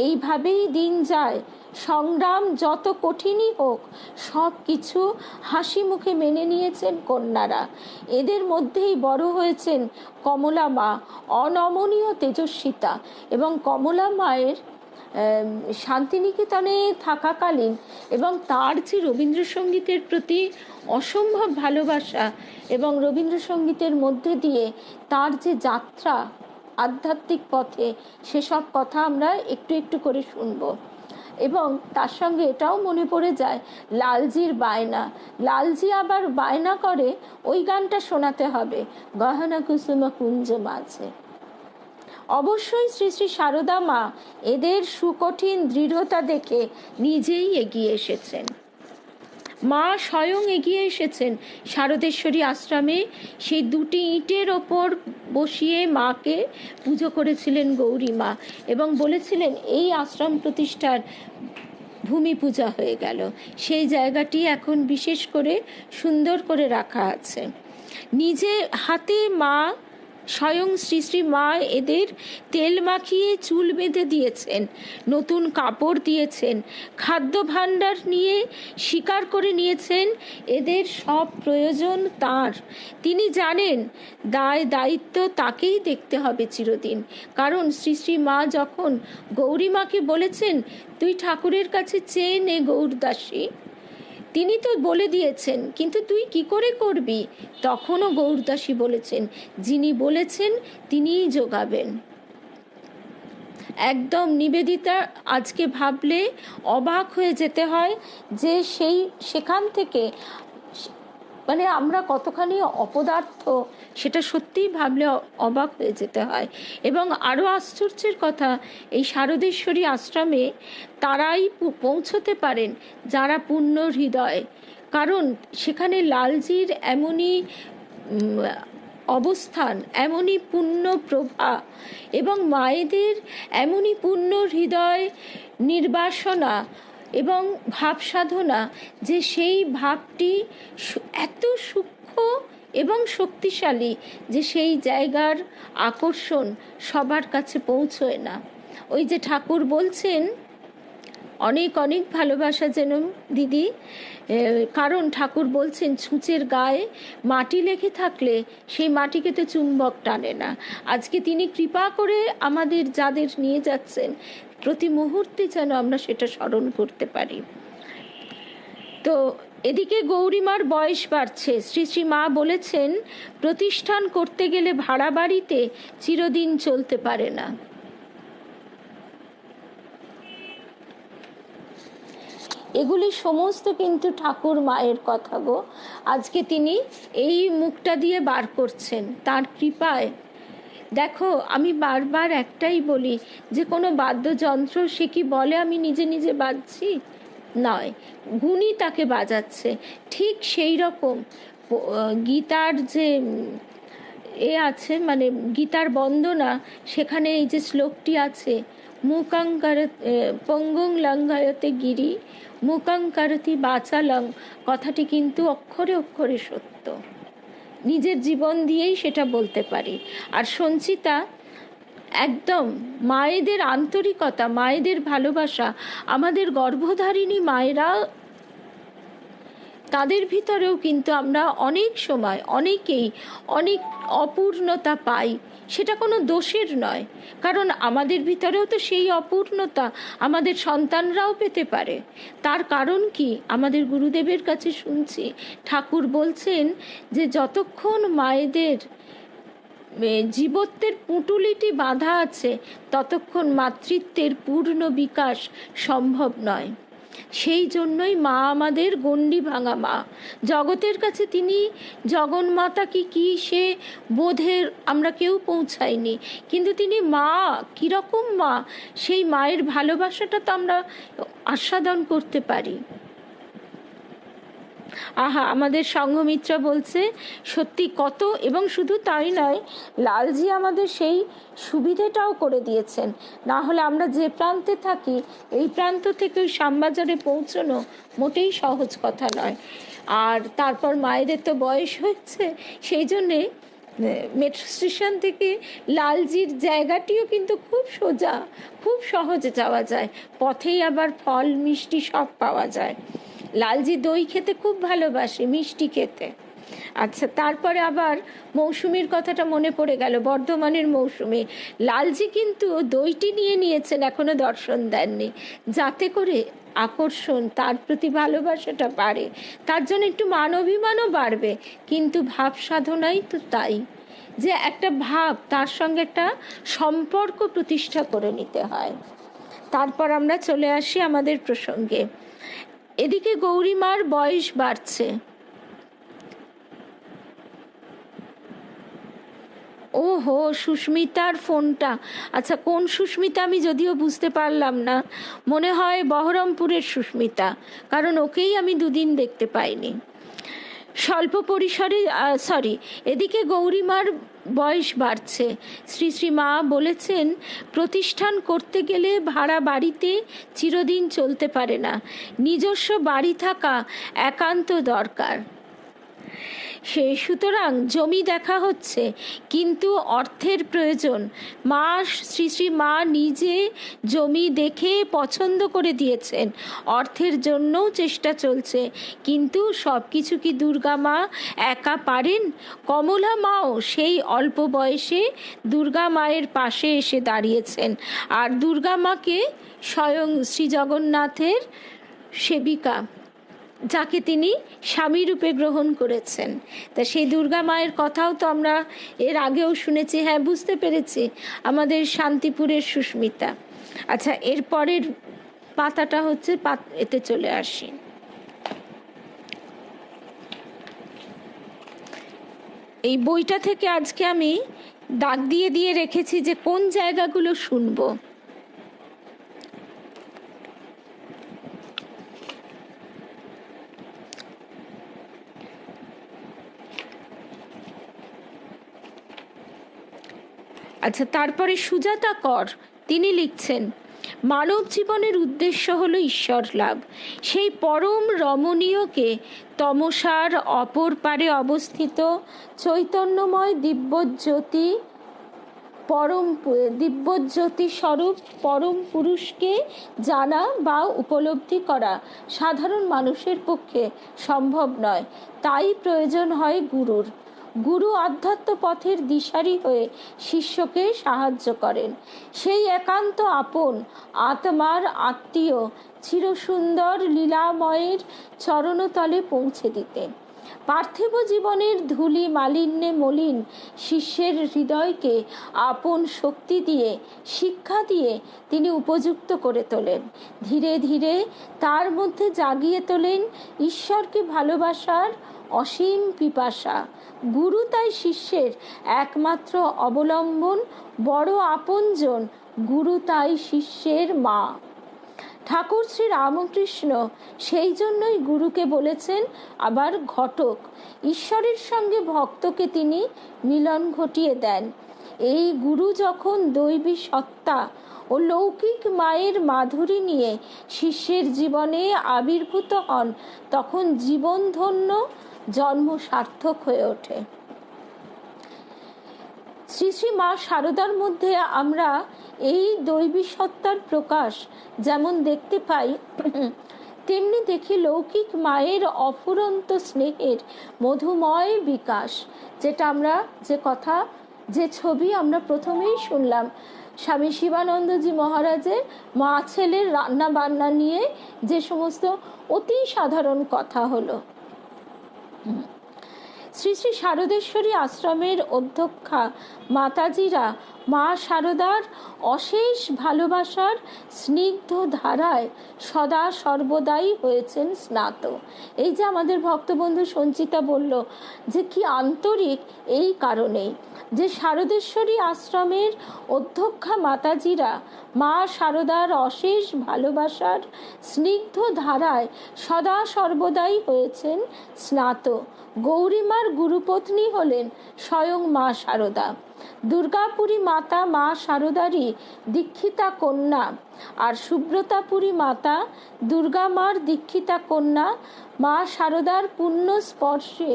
এইভাবেই দিন যায়। সংগ্রাম যত কঠিনই হোক, সব কিছু হাসি মুখে মেনে নিয়েছেন কন্যারা। এদের মধ্যেই বড় হয়েছেন কমলা মা, অনমনীয় তেজস্বিতা। এবং কমলা মায়ের শান্তিনিকেতনে থাকাকালীন এবং তার যে রবীন্দ্রসঙ্গীতের প্রতি অসম্ভব ভালোবাসা, এবং রবীন্দ্রসঙ্গীতের মধ্যে দিয়ে তার যে যাত্রা আধ্যাত্মিক পথে, সেসব কথা আমরা একটু একটু করে শুনব। এবং তার সঙ্গে এটাও মনে পড়ে যায় লালজির বায়না। লালজি আবার বায়না করে ওই গানটা শোনাতে হবে, গহনা কুসুম কুঞ্জ মাঝে। অবশ্যই শ্রী শ্রী সারদা মা এদের সুকঠিন দৃঢ়তা দেখে নিজেই এগিয়ে এসেছেন। মা স্বয়ং এগিয়ে এসেছেন শারদেশ্বরী আশ্রমে, সেই দুটি ইটের ওপর বসিয়ে মাকে পুজো করেছিলেন গৌরী মা এবং বলেছিলেন এই আশ্রম প্রতিষ্ঠার ভূমি পূজা হয়ে গেল। সেই জায়গাটি এখন বিশেষ করে সুন্দর করে রাখা আছে। নিজে হাতে মা স্বয়ং শ্রী শ্রী মা এদের তেল মাখিয়ে চুল বেঁধে দিয়েছেন, নতুন কাপড় দিয়েছেন, খাদ্য ভাণ্ডার নিয়ে স্বীকার করে নিয়েছেন এদের সব প্রয়োজন তাঁর। তিনি জানেন দায় দায়িত্ব তাকেই দেখতে হবে চিরদিন। কারণ শ্রী শ্রী মা যখন গৌরী মাকে বলেছেন তুই ঠাকুরের কাছে চেয়ে নে গৌরদাসী, তিনি তো বলে দিয়েছেন কিন্তু তুই কি করে করবি, তখনও গৌরদাসী বলেছেন যিনি বলেছেন তিনিই যোগাবেন। একদম নিবেদিতা আজকে ভাবলে অবাক হয়ে যেতে হয় যে সেখান থেকে মানে আমরা কতখানি অপদার্থ সেটা সত্যিই ভাবলে অবাক হয়ে যেতে হয়। এবং আরও আশ্চর্যের কথা, এই শারদেশ্বরী আশ্রমে তারাই পৌঁছতে পারেন যারা পূর্ণ হৃদয়। কারণ সেখানে লালজির এমনই অবস্থান, এমনই পূর্ণ প্রভা এবং মায়েদের এমনই পূর্ণ হৃদয় নির্বাসনা এবং ভাব সাধনা যে সেই ভাবটি এত সূক্ষ্ম এবং শক্তিশালী যে সেই জায়গার আকর্ষণ সবার কাছে পৌঁছয় না। ওই যে ঠাকুর বলছেন অনেক অনেক ভালোবাসা যেন দিদি, কারণ ঠাকুর বলছেন ছুঁচের গায়ে মাটি লেগে থাকলে সেই মাটিকে তো চুম্বক টানে না। আজকে তিনি কৃপা করে আমাদের যাদের নিয়ে যাচ্ছেন প্রতি মুহূর্তে যেন আমরা সেটা স্মরণ করতে পারি। তো এদিকে গৌরীমার বয়স বাড়ছে। শ্রী শ্রী মা বলেছেন প্রতিষ্ঠান করতে গেলে ভাড়া বাড়িতে চিরদিন চলতে পারে না। এগুলি সমস্ত কিন্তু ঠাকুর মায়ের কথা গো। আজকে তিনি এই মুখটা দিয়ে বার করছেন তার কৃপায়। দেখো আমি বারবার একটাই বলি যে কোনো বাদ্যযন্ত্র সে কি বলে আমি নিজে নিজে বাজছি, নয়, গুণী তাকে বাজাচ্ছে। ঠিক সেই রকম গীতার যে আছে মানে গীতার বন্দনা, সেখানে এই যে শ্লোকটি আছে মুকাঙ্কার পঙ্গুং লঙ্ঘয়তে গিরি মুকাঙ্কারতি বাচালং, কথাটি কিন্তু অক্ষরে অক্ষরে সত্য। নিজের জীবন দিয়েই সেটা বলতে পারি। আর সঞ্চিতা একদম মায়েদের আন্তরিকতা, মায়েদের ভালোবাসা, আমাদের গর্ভধারিণী মায়েরা তাদের ভিতরেও কিন্তু আমরা অনেক সময় অনেকেই অনেক অপূর্ণতা পাই। সেটা কোনো দোষের নয়, কারণ আমাদের ভিতরেও তো সেই অপূর্ণতা আমাদের সন্তানরাও পেতে পারে। তার কারণ কি, আমাদের গুরুদেবের কাছে শুনছি ঠাকুর বলছেন যে যতক্ষণ মায়েদের জীবত্বের পুঁটুলিটি বাঁধা আছে ততক্ষণ মাতৃত্বের পূর্ণ বিকাশ সম্ভব নয়। সেই জন্যই মা আমাদের গণ্ডি ভাঙা মা। জগতের কাছে তিনি জগন্মাতা কি সে বোধের আমরা কেউ পৌঁছাইনি, কিন্তু তিনি মা, কীরকম মা, সেই মায়ের ভালোবাসাটা তো আমরা আস্বাদন করতে পারি। আহা, আমাদের সংঘমিত্রা বলছে সত্যি কত, এবং শুধু তাই নয়, লালজি আমাদের সেই সুবিধেটাও করে দিয়েছেন। না হলে আমরা যে প্রান্তে থাকি এই প্রান্ত থেকে ওই শ্যামবাজারে পৌঁছানো মোটেই সহজ কথা নয়। আর তারপর মায়েদের তো বয়স হচ্ছে, সেই জন্যে মেট্রো স্টেশন থেকে লালজির জায়গাটিও কিন্তু খুব সোজা, খুব সহজে যাওয়া যায়। পথেই আবার ফল মিষ্টি সব পাওয়া যায়। লালজি দই খেতে খুব ভালোবাসে, মিষ্টি খেতে। আচ্ছা, তারপরে আবার মৌসুমীর কথাটা মনে পড়ে গেল, বর্ধমানের মৌসুমী। লালজি কিন্তু দইটি নিয়ে নিয়েছেন, এখনো দর্শন দেননি, যাতে করে আকর্ষণ, তার প্রতি ভালোবাসাটা বাড়ে। তার জন্য একটু মান অভিমানও বাড়বে, কিন্তু ভাব সাধনাই তো তাই, যে একটা ভাব, তার সঙ্গে একটা সম্পর্ক প্রতিষ্ঠা করে নিতে হয়। তারপর আমরা চলে আসি আমাদের প্রসঙ্গে। এদিকে গৌরীমার বয়স বাড়ছে। ওহো, সুস্মিতার ফোনটা। আচ্ছা, কোন সুস্মিতা আমি যদিও বুঝতে পারলাম না, মনে হয় বহরমপুরের সুস্মিতা, কারণ ওকেই আমি দুদিন দেখতে পাইনি। স্বল্প পরিসরে এদিকে গৌরীমার বয়স বাড়ছে। শ্রী শ্রী মা বলেছেন, প্রতিষ্ঠান করতে গেলে ভাড়া বাড়িতে চিরদিন চলতে পারে না, নিজস্ব বাড়ি থাকা একান্ত দরকার। সুতরাং জমি দেখা হচ্ছে, কিন্তু অর্থের প্রয়োজন। শ্রী শ্রী মা নিজে জমি দেখে পছন্দ করে দিয়েছেন, অর্থের জন্যও চেষ্টা চলছে। কিন্তু সব কিছু কি দুর্গা মা একা পারেন? কমলা মাও সেই অল্প বয়সে দুর্গা মায়ের পাশে এসে দাঁড়িয়েছেন, আর দুর্গা মাকে স্বয়ং শ্রী জগন্নাথের সেবিকা, যাকে তিনি স্বামী রূপে গ্রহণ করেছেন। তা সেই দুর্গা মায়ের কথাও তো আমরা এর আগেও শুনেছি। হ্যাঁ, বুঝতে পেরেছি, আমাদের শান্তিপুরের সুস্মিতা। আচ্ছা, এর পরের পাতাটা হচ্ছে, এতে চলে আসি। এই বইটা থেকে আজকে আমি দাগ দিয়ে দিয়ে রেখেছি যে কোন জায়গাগুলো শুনবো। আচ্ছা, তারপরে সুজাতা কর, তিনি লিখছেন, মানব জীবনের উদ্দেশ্য হলো ঈশ্বর লাভ। সেই পরম রমণীয়কে তমসার অপর পারে অবস্থিত চৈতন্যময় দিব্যজ্যোতি স্বরূপ পরম পুরুষকে জানা বা উপলব্ধি করা সাধারণ মানুষের পক্ষে সম্ভব নয়। তাই প্রয়োজন হয় গুরুর। গুরু আধ্যাত্ম পথের দিশারি হয়ে শিষ্যকে সাহায্য করেন, সেই একান্ত আপন আত্মার আত্মীয় চিরসুন্দর লীলাময়ের চরণতলে পৌঁছে দিতে। পার্থিব জীবনের ধূলি মালিন্যে মলিন শিষ্যের হৃদয়কে আপন শক্তি দিয়ে, শিক্ষা দিয়ে তিনি উপযুক্ত করে তোলেন। ধীরে ধীরে তার মধ্যে জাগিয়ে তোলেন ঈশ্বরকে ভালোবাসার অসীম পিপাসা। গুরু তাই শিষ্যের একমাত্র অবলম্বন, বড় আপনজন। গুরু তাই শিষ্যের মা। ঠাকুর শ্রী রামকৃষ্ণ সেই জন্যই গুরুকে বলেছেন আবার ঘটক। ঈশ্বরের সঙ্গে ভক্তকে তিনি মিলন ঘটিয়ে দেন। এই গুরু যখন দৈবী সত্তা ও লৌকিক মায়ের মাধুরী নিয়ে শিষ্যের জীবনে আবির্ভূত হন, তখন জীবন ধন্য, জন্ম সার্থক হয়ে ওঠে। শ্রী শ্রী মা শারদার মধ্যে আমরা এই দৈবী সত্তার প্রকাশ যেমন দেখতে পাই, তেমনি দেখি লৌকিক মায়ের অফুরন্ত স্নেহের মধুময় বিকাশ। যেটা আমরা যে ছবি আমরা প্রথমেই শুনলাম, স্বামী শিবানন্দজি মহারাজের মা ছেলের রান্না বান্না নিয়ে যে সমস্ত অতি সাধারণ কথা হলো। শ্রী শ্রী শারদেশ্বরী আশ্রমের অধ্যক্ষা মাতাজিরা মা শারদার অশেষ ভালোবাসার স্নিগ্ধ ধারায় সদা সর্বদাই হয়েছেন স্নাত। এই যে আমাদের ভক্তবন্ধু সঞ্চিতা বলল যে কি আন্তরিক, এই কারণেই যে শারদেশ্বরী আশ্রমের অধ্যক্ষা মাতাজিরা মা শারদার অশেষ ভালোবাসার স্নিগ্ধ ধারায় সদা সর্বদাই হয়েছেন স্নাত। গৌরীমার গুরুপত্নী হলেন স্বয়ং মা শারদা। দুর্গাপুরী মাতা মা শারদারই দীক্ষিতা কন্যা, আর সুব্রতাপুরী মাতা দুর্গা মার দীক্ষিতা কন্যা। মা শারদার পুণ্য স্পর্শে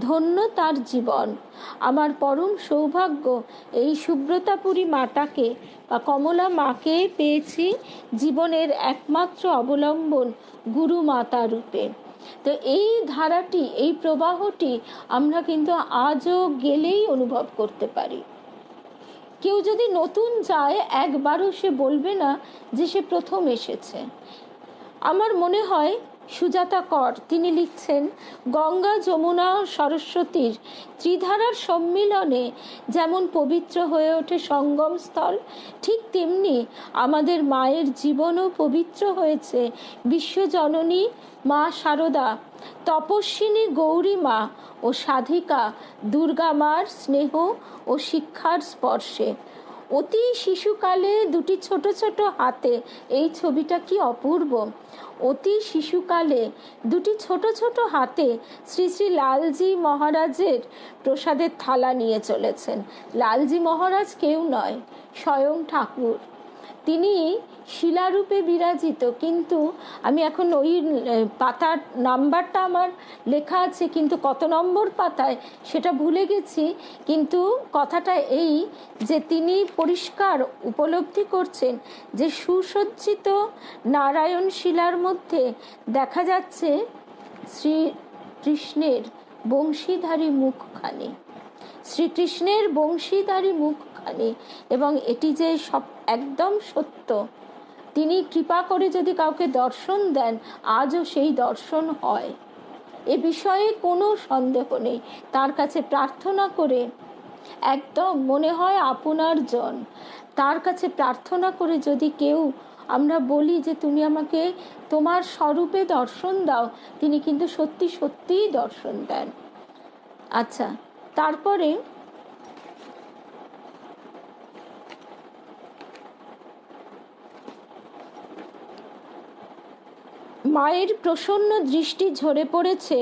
ধন্য তার জীবন। আমার পরম সৌভাগ্য এই সুব্রতাপুরী মাতাকে বা কমলা মাকে পেয়েছি জীবনের একমাত্র অবলম্বন গুরু মাতা রূপে। তো এই ধারাটি, এই প্রবাহটি আমরা কিন্তু আজও গেলেই অনুভব করতে পারি। কেউ যদি নতুন যায়, একবারও সে বলবে না যে সে প্রথম এসেছে। আমার মনে হয় সুজাতা কর তিনি লিখছেন, গঙ্গা যমুনা সরস্বতীর ত্রিধারার সম্মিলনে যেমন পবিত্র হয়ে ওঠে সঙ্গম স্থল, ঠিক তেমনি আমাদের মায়ের জীবনও পবিত্র হয়েছে বিশ্বজননী মা শারদা, তপস্বিনী গৌরী মা ও সাধিকা দুর্গা মার স্নেহ ও শিক্ষার স্পর্শে। অতি শিশুকালে দুটি ছোট ছোট হাতে, এই ছবিটা কি অপূর্ব, অতি শিশুকালে দুটি ছোট ছোট হাতে শ্রী শ্রী লালজি মহারাজের প্রসাদের থালা নিয়ে চলেছেন। লালজি মহারাজ কেউ নয়, স্বয়ং ঠাকুর। তিনি শিলারূপে বিরাজিত, কিন্তু আমি এখন ওই পাতার নাম্বারটা আমার লেখা আছে, কিন্তু কত নম্বর পাতায় সেটা ভুলে গেছি। কিন্তু কথাটা এই যে তিনি পরিষ্কার উপলব্ধি করছেন যে সুসজ্জিত নারায়ণ শিলার মধ্যে দেখা যাচ্ছে শ্রীকৃষ্ণের বংশীধারী মুখখানি, শ্রীকৃষ্ণের বংশীধারী মুখখানি, এবং এটি যে সব একদম সত্য। তিনি কৃপা করে যদি কাউকে দর্শন দেন, আজও সেই দর্শন হয়, এ বিষয়ে কোনো সন্দেহ নেই। তার কাছে প্রার্থনা করে একদম মনে হয় আপনার জন, তার কাছে প্রার্থনা করে যদি কেউ আমরা বলি যে তুমি আমাকে তোমার স্বরূপে দর্শন দাও, তিনি কিন্তু সত্যি সত্যিই দর্শন দেন। আচ্ছা, তারপরে মায়ের প্রসন্ন দৃষ্টি ঝরে পড়েছে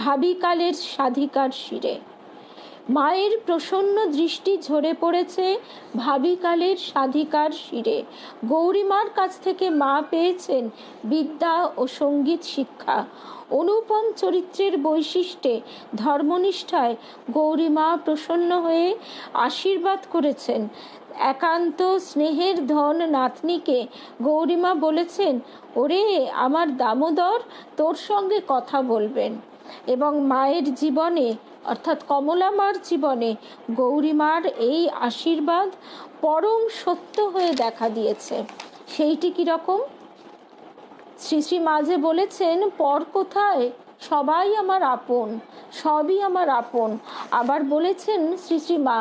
ভাবিকালের সাধিকার শিরে। মায়ের প্রসন্ন দৃষ্টি ঝরে পড়েছে ভাবিকালের সাধিকার শিরে। গৌরীমার কাছ থেকে মা পেয়েছেন বিদ্যা ও সঙ্গীত শিক্ষা। অনুপম চরিত্রের বৈশিষ্ট্যে ধর্মনিষ্ঠায় গৌরীমা প্রসন্ন হয়ে আশীর্বাদ করেছেন। একান্ত স্নেহের ধন নাতনিকে গৌরীমা বলেছেন, ওরে আমার দামোদর, তোর সঙ্গে কথা বলবেন। এবং মায়ের জীবনে অর্থাৎ কমলা মার জীবনে গৌরীমার এই আশীর্বাদ পরম সত্য হয়ে দেখা দিয়েছে। সেইটি কীরকম? শ্রী শ্রী মাঝে বলেছেন, পর কোথায়, সবাই আমার আপন, সবই আমার আপন। আবার বলেছেন শ্রী শ্রী মা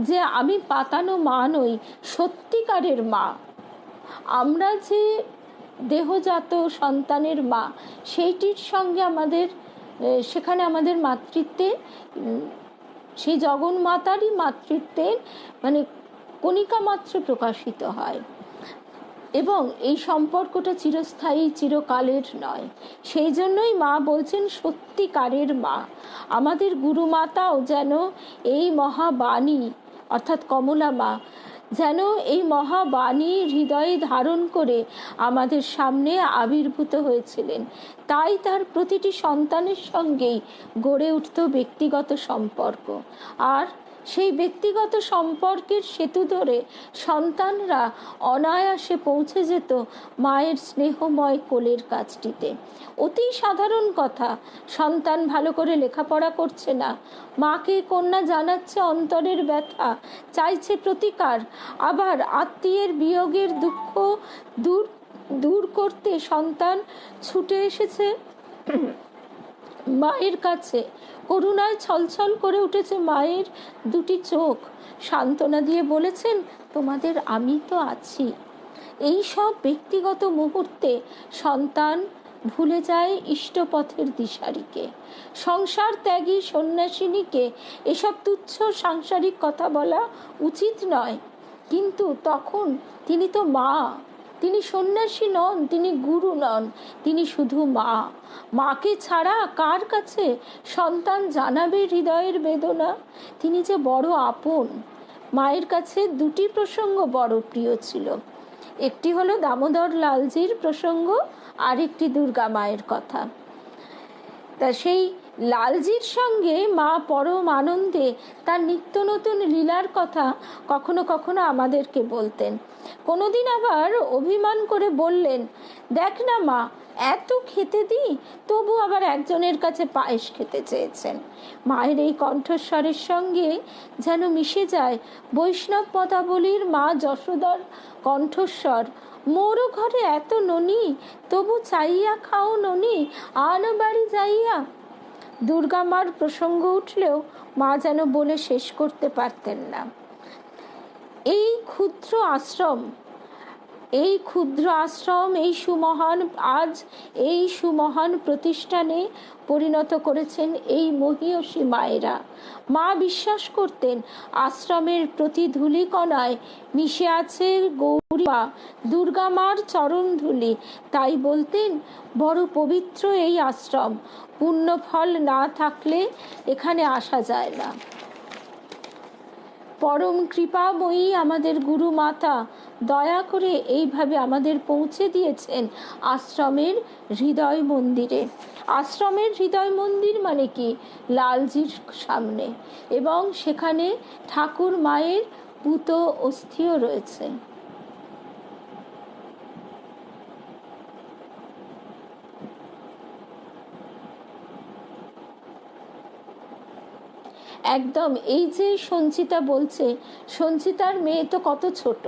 যে আমি পাতানো মা নই, সত্যিকারের মা। আমরা যে দেহজাত সন্তানের মা, সেইটির সঙ্গে আমাদের সেখানে আমাদের মাতৃত্বে, সেই জগন্মাতারই মাতৃত্বের মানে কণিকা মাত্র প্রকাশিত হয়, এবং এই সম্পর্কটা চিরস্থায়ী, চিরকালের নয়। সেই জন্যই মা বলছেন সত্যিকারের মা। আমাদের গুরুমাতাও যেন এই মহাবাণী অর্থাৎ কমলা মা যেন এই মহাবাণী হৃদয়ে ধারণ করে আমাদের সামনে আবির্ভূত হয়েছিলেন। তাই তার প্রতিটি সন্তানের সঙ্গেই গড়ে উঠত ব্যক্তিগত সম্পর্ক, আর সেই ব্যক্তিগত সম্পর্কের সেতু ধরে সন্তানরা অনায়াসে পৌঁছে যেত মায়ের স্নেহময় কোলের কাছটিতে। অতি সাধারণ কথা, সন্তান ভালো করে লেখাপড়া করছে না, মাকে কন্যা জানাচ্ছে অন্তরের ব্যথা, চাইছে প্রতিকার। আবার আত্মীয়ের বিয়োগের দুঃখ দূর করতে সন্তান ছুটে এসেছে মায়ের কাছে। করুণায় ছলছল করে উঠেছে মায়ের দুটি চোখ, সান্ত্বনা দিয়ে বলেছেন, তোমাদের আমি তো আছি। এই সব ব্যক্তিগত মুহূর্তে সন্তান ভুলে যায় ইষ্টপথের দিশারিকে। সংসার ত্যাগী সন্ন্যাসিনীকে এসব তুচ্ছ সাংসারিক কথা বলা উচিত নয়, কিন্তু তখন তিনি তো মা, তিনি সন্ন্যাসী নন, তিনি গুরু নন, তিনি শুধু মা। মাকে ছাড়া কার কাছে সন্তান জানাবে হৃদয়ের বেদনা? তিনি যে বড় আপন। মায়ের কাছে দুটি প্রসঙ্গ বড় প্রিয় ছিল, একটি হলো দামোদর লালজির প্রসঙ্গ, আর একটি দুর্গা মায়ের কথা। তা সেই লালজির সঙ্গে মা পরম আনন্দে তার নিত্য নতুন লীলার কথা কখনো কখনো আমাদেরকে বলতেন। কোনোদিন আবার অভিমান করে বললেন, দেখ না মা, এত খেতে দিই, তবু আবার একজনের কাছে পায়েস খেতে চেয়েছেন। মায়ের এই কণ্ঠস্বরের সঙ্গে যেন মিশে যায় বৈষ্ণব পদাবলীর মা যশোদার কণ্ঠস্বর, মোরও ঘরে এত ননি, তবু চাইয়া খাও ননি, আন বাড়ি যাইয়া। দুর্গা মার প্রসঙ্গ উঠলেও মা যেন বলে শেষ করতে পারতেন না। এই ক্ষুদ্র আশ্রম, এই সুমহান, আজ এই সুমহান প্রতিষ্ঠানে পরিণত করেছেন এই মহীয়সী মায়েরা। মা বিশ্বাস করতেন আশ্রমের প্রতি ধূলিকণায় মিশে আছে গৌরীমা, দুর্গা মার চরণ ধূলি। তাই বলতেন, বড় পবিত্র এই আশ্রম, পুণ্য ফল না থাকলে এখানে আসা যায় না। পরম কৃপাময়ী আমাদের গুরু মাতা দয়া করে এইভাবে আমাদের পৌঁছে দিয়েছেন আশ্রমের হৃদয় মন্দিরে। আশ্রমের হৃদয় মন্দির মানে কি? লালজির সামনে, এবং সেখানে ঠাকুর মায়ের পুত অস্থিও রয়েছে। একদম, এই যে সঞ্চিতা বলছে, সঞ্চিতার মেয়ে তো কত ছোট,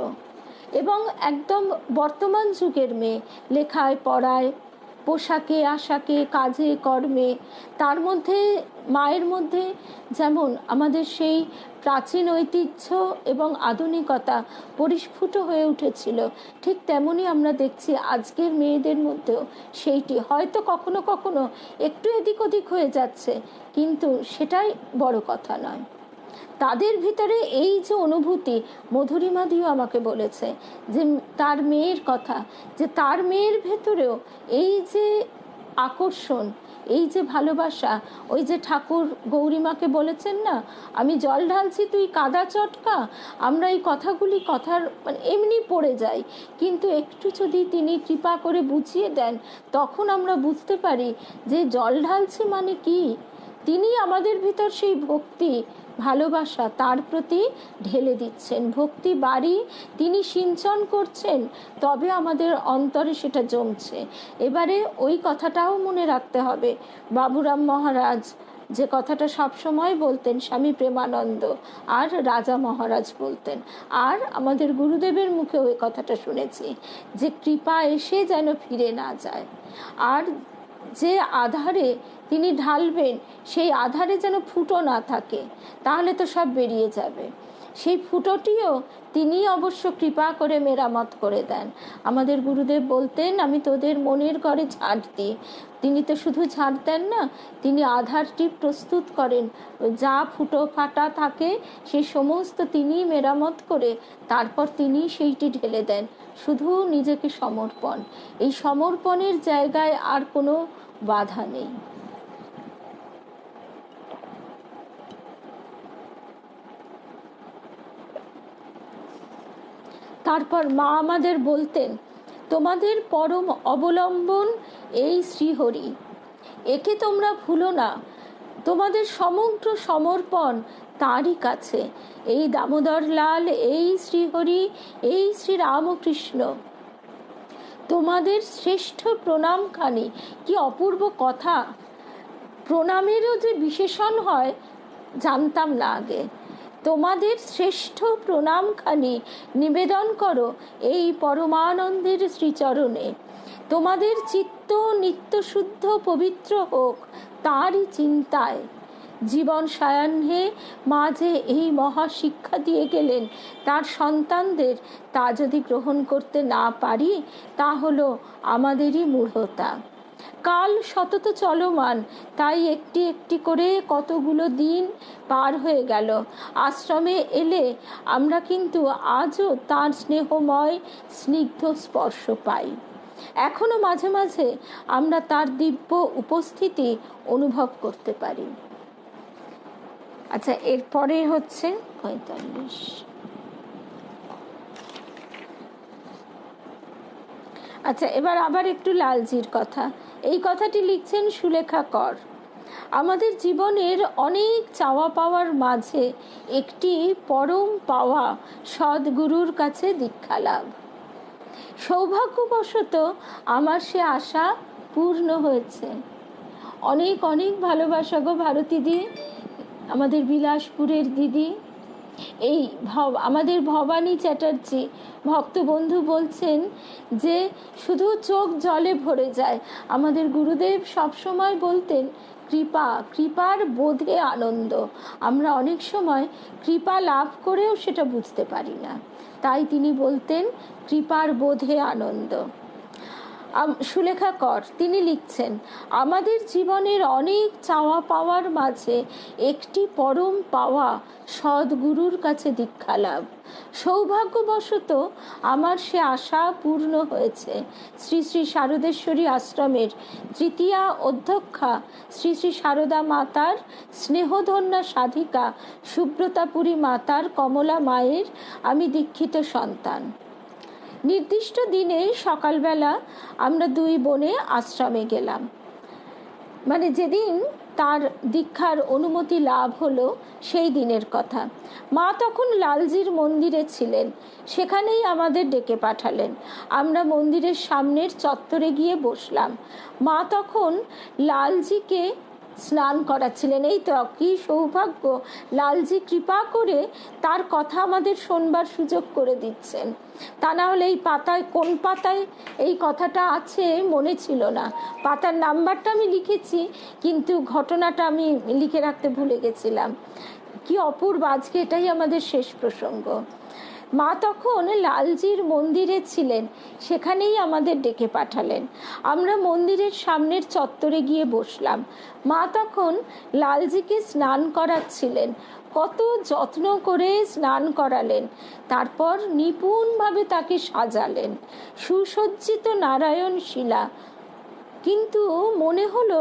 এবং একদম বর্তমান যুগের মেয়ে, লেখায় পড়ায়, পোশাকে আশাকে, কাজে কর্মে। তার মধ্যে মায়ের মধ্যে যেমন আমাদের সেই প্রাচীন ঐতিহ্য এবং আধুনিকতা পরিস্ফুট হয়ে উঠেছিল, ঠিক তেমনি আমরা দেখছি আজকের মেয়েদের মধ্যেও সেইটি হয়তো কখনো কখনো একটু এদিক ওদিক হয়ে যাচ্ছে, কিন্তু সেটাই বড় কথা নয়। তাদের ভিতরে এই যে অনুভূতি, মধুরিমাদিও আমাকে বলেছে যে তার মেয়ের কথা, যে তার মেয়ের ভেতরেও এই যে আকর্ষণ, এই যে ভালোবাসা, ওই যে ঠাকুর গৌরীমাকে বলেছেন না, আমি জল ঢালছি তুই কাদা চটকা, আমরা এই কথার মানে এমনি পড়ে যাই, কিন্তু একটু যদি তিনি কৃপা করে বুঝিয়ে দেন, তখন আমরা বুঝতে পারি যে জল ঢালছি মানে কি। তিনি আমাদের ভিতর সেই ভক্তি ভালোবাসা তার প্রতি ঢেলে দিচ্ছেন, ভক্তি বাড়ি তিনি সিঞ্চন করছেন, তবে আমাদের অন্তরে সেটা জমছে। এবারে ওই কথাটাও মনে রাখতে হবে, বাবুরাম মহারাজ যে কথাটা সবসময় বলতেন, স্বামী প্রেমানন্দ আর রাজা মহারাজ বলতেন, আর আমাদের গুরুদেবের মুখে ওই কথাটা শুনেছি, যে কৃপা এসে যেন ফিরে না যায়, আর যে আধারে তিনি ঢালবেন সেই আধারে যেন ফুটো না থাকে, তাহলে তো সব বেরিয়ে যাবে। সেই ফুটোটিও তিনি অবশ্য কৃপা করে মেরামত করে দেন। আমাদের গুরুদেব বলতেন, আমি তোদের মনের ঘরে ঝাড় দিই। তিনি তো শুধু ঝাড় দেন না, তিনি আধারটি প্রস্তুত করেন, যা ফুটো ফাটা থাকে সেই সমস্ত তিনি মেরামত করে তারপর তিনি সেইটি ঢেলে দেন। শুধু নিজেকে সমর্পণ, এই সমর্পণের জায়গায় আর কোনো বাধা নেই। তারপর মা আমাদের বলতেন, তোমাদের পরম অবলম্বন এই শ্রীহরি, একে তোমরা ভুলো না, তোমাদের সমগ্র সমর্পণ তারই কাছে। এই দামোদর লাল, এই শ্রীহরি, এই শ্রী রামকৃষ্ণ তোমাদের শ্রেষ্ঠ প্রণামখানি। কি অপূর্ব কথা! প্রণামেরও যে বিশেষণ হয় জানতাম না আগে। তোমাদের শ্রেষ্ঠ প্রণামখানি নিবেদন করো এই পরমানন্দের শ্রীচরণে। তোমাদের চিত্ত নিত্য শুদ্ধ পবিত্র হোক তারই চিন্তায়। জীবন সায়াহ্নে মা যে এই মহা শিক্ষা দিয়ে গেলেন তার সন্তানদের, তা যদি গ্রহণ করতে না পারি তা হলো আমাদেরই মূঢ়তা। কাল সতত চলমান, তাই একটি একটি করে কতগুলো দিন পার হয়ে গেল। আশ্রমে এলে আমরা কিন্তু আজও তার স্নেহময় স্নিগ্ধ স্পর্শ পাই। এখনো মাঝে মাঝে আমরা তার দিব্য উপস্থিতি অনুভব করতে পারি। আচ্ছা, এরপরে হচ্ছে 45। আচ্ছা, এবার আবার একটু লালজির কথা। এই কথাটি লিখছেন সুলেখা কর। আমাদের জীবনের অনেক চাওয়া পাওয়ার মাঝে একটি পরম পাওয়া সদ্গুরুর কাছে দীক্ষা লাভ। সৌভাগ্যবশত আমার সে আশা পূর্ণ হয়েছে। অনেক অনেক ভালোবাসা গো ভারতীদি, আমাদের বিলাসপুরের দিদি। এই আমাদের ভবানী চ্যাটার্জি ভক্তবন্ধু বলছেন যে শুধু চোখ জলে ভরে যায়। আমাদের গুরুদেব সবসময় বলতেন কৃপা, কৃপার বোধে আনন্দ। আমরা অনেক সময় কৃপা লাভ করেও সেটা বুঝতে পারি না, তাই তিনি বলতেন কৃপার বোধে আনন্দ। সুলেখা কর তিনি লিখছেন, আমাদের জীবনের অনেক চাওয়া পাওয়ার মাঝে একটি পরম পাওয়া সদ্গুরুর কাছে দীক্ষা লাভ। সৌভাগ্যবশত আমার সে আশা পূর্ণ হয়েছে। শ্রী শ্রী শারদেশ্বরী আশ্রমের তৃতীয়া অধ্যক্ষা শ্রী শ্রী শারদা মাতার স্নেহধন্যা সাধিকা সুব্রতাপুরী মাতার কমলা মায়ের আমি দীক্ষিত সন্তান। নির্দিষ্ট দিনে সকালবেলা আমরা দুই বোনে আশ্রমে গেলাম। মানে যেদিন তার দীক্ষার অনুমতি লাভ হলো সেই দিনের কথা। মা তখন লালজির মন্দিরে ছিলেন, সেখানেই আমাদের ডেকে পাঠালেন। আমরা মন্দিরের সামনের চত্বরে গিয়ে বসলাম। মা তখন লালজিকে স্নান করাচ্ছিলেন। এই তো কি সৌভাগ্য, লালজি কৃপা করে তার কথা আমাদের শোনবার সুযোগ করে দিচ্ছেন। তা না হলে এই পাতায়, কোন পাতায় এই কথাটা আছে মনে ছিল না। পাতার নাম্বারটা আমি লিখেছি, কিন্তু ঘটনাটা আমি লিখে রাখতে ভুলে গেছিলাম। কি অপূর্ব, আজকে এটাই আমাদের শেষ প্রসঙ্গ। মা তখন লালজির মন্দিরে ছিলেন, সেখানেই আমাদের ডেকে পাঠালেন। আমরা মন্দিরের সামনের চত্বরে গিয়ে বসলাম। মা তখন লালজিকে স্নান করাচ্ছিলেন, কত যত্ন করে স্নান করালেন। তারপর নিপুণভাবে তাকে সাজালেন, সুসজ্জিত নারায়ণ শিলা। কিন্তু মনে হলো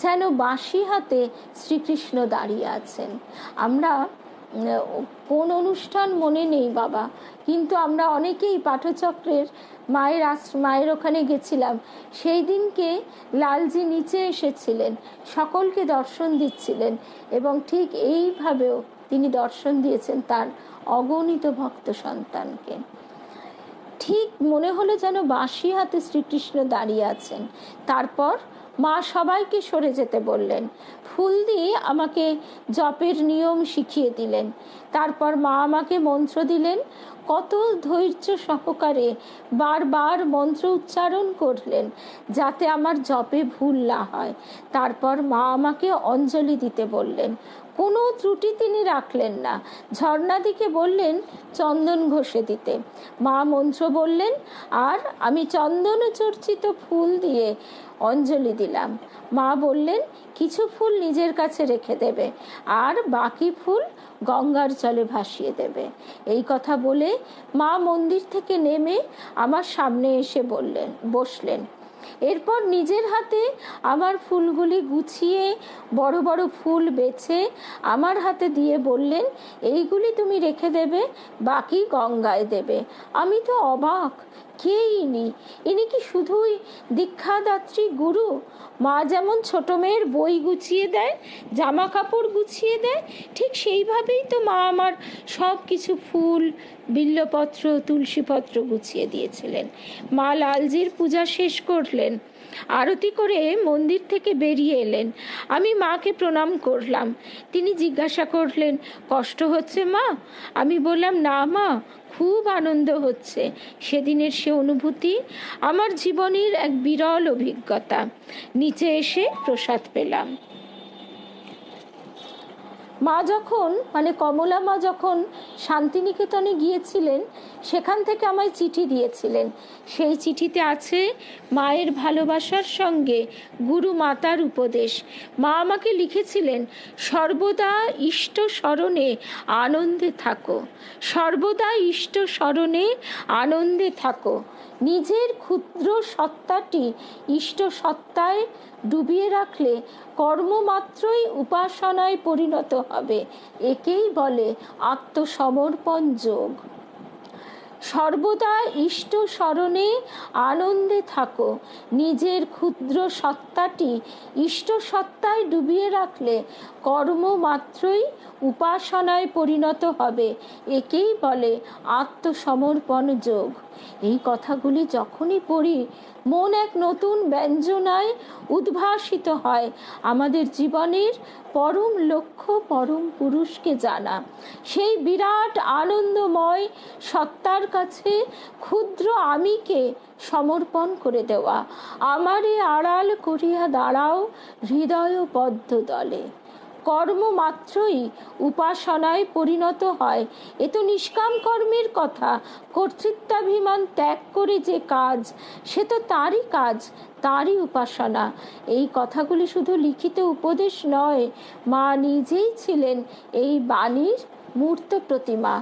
যেন বাঁশি হাতে শ্রীকৃষ্ণ দাঁড়িয়ে আছেন। আমরা কোন অনুষ্ঠান মনে নেই বাবা, কিন্তু আমরা অনেকেই পাঠচক্রের মায়ের ওখানে গেছিলাম। সেই দিনকে লালজি নিচে এসেছিলেন, সকলকে দর্শন দিচ্ছিলেন, এবং ঠিক এইভাবেও তিনি দর্শন দিয়েছেন তার অগণিত ভক্ত সন্তানকে। ঠিক মনে হলো যেন বাঁশি হাতে শ্রীকৃষ্ণ দাঁড়িয়ে আছেন। তারপর মা সবাইকে সরে যেতে বললেন, ফুল দিয়ে আমাকে জপের নিয়ম শিখিয়ে দিলেন। তারপর মা আমাকে মন্ত্র দিলেন, কত ধৈর্য সহকারে বারবার মন্ত্র উচ্চারণ করলেন যাতে আমার জপে ভুল না হয়। তারপর মা আমাকে অঞ্জলি দিতে বললেন, কোনো ত্রুটি তিনি রাখলেন না। ঝর্ণাদিকে বললেন চন্দন ঘষে দিতে। মা মন্ত্র বললেন, আর আমি চন্দন চর্চিত ফুল দিয়ে অঞ্জলি দিলাম। মা বললেন কিছু ফুল নিজের কাছে রেখে দেবে, আর বাকি ফুল গঙ্গার জলে ভাসিয়ে দেবে। এই কথা বলে মা মন্দির থেকে নেমে আমার সামনে এসে বসলেন। এরপর নিজের হাতে আমার ফুলগুলি গুছিয়ে বড় বড় ফুল বেছে আমার হাতে দিয়ে বললেন, এইগুলি তুমি রেখে দেবে, বাকি গঙ্গায় দেবে। আমি তো অবাক, কে ইনি কি শুধুই দীক্ষাদাত্রী গুরু? মা যেমন ছোট মেয়ের বই গুছিয়ে দেয়, জামা কাপড় গুছিয়ে দেয়, ঠিক সেইভাবেই তো মা আমার সব কিছু ফুল, বিল্লপত্র, তুলসীপত্র গুছিয়ে দিয়েছিলেন। মা লালজির পূজা শেষ করলেন, আরতি করে মন্দির থেকে বেরিয়ে এলেন। আমি মাকে প্রণাম করলাম। তিনি জিজ্ঞাসা করলেন, কষ্ট হচ্ছে মা? আমি বললাম, না মা, খুব আনন্দ হচ্ছে। সেদিনের সে অনুভূতি আমার জীবনের এক বিরল অভিজ্ঞতা। নিচে এসে প্রসাদ পেলাম। মা যখন কমলা মা যখন শান্তিনিকেতনে গিয়েছিলেন, সেখান থেকে আমায় চিঠি দিয়েছিলেন। সেই চিঠিতে আছে মায়ের ভালোবাসার সঙ্গে গুরু মাতার উপদেশ। মা আমাকে লিখেছিলেন, সর্বদা ইষ্ট স্মরণে আনন্দে থাকো, সর্বদা ইষ্ট স্মরণে আনন্দে থাকো। নিজের ক্ষুদ্র সত্তাটি ইষ্ট সত্তায় ডুবিয়ে রাখলে কর্মমাত্রই উপাসনায় পরিণত হবে। একেই বলে আত্মসমর্পণ যোগ। সর্বদা ইষ্ট স্মরণে আনন্দে থাকো। নিজের ক্ষুদ্র সত্তাটি ইষ্ট সত্তায় ডুবিয়ে রাখলে কর্ম মাত্রই উপাসনায় পরিণত হবে। একেই বলে আত্মসমর্পণ যোগ। এই কথাগুলি যখনই পড়ি মন এক নতুন ব্যঞ্জনায় উদ্ভাসিত হয়। আমাদের জীবনের পরম লক্ষ্য পরম পুরুষকে জানা, সেই বিরাট আনন্দময় সত্তার কাছে ক্ষুদ্র আমিকে সমর্পণ করে দেওয়া। আমারে আড়াল করিয়া দাঁড়াও হৃদয় পদ্ম দলে। কর্ম মাত্রই উপাসনায় পরিণত হয়, এ তো নিষ্কাম কর্মের কথা। কর্তৃত্বাভিমান ত্যাগ করে যে কাজ, সে তো তারই কাজ, তারই উপাসনা। এই কথাগুলি শুধু লিখিত উপদেশ নয়, মা নিজেই ছিলেন এই বাণীর মূর্ত প্রতিমা।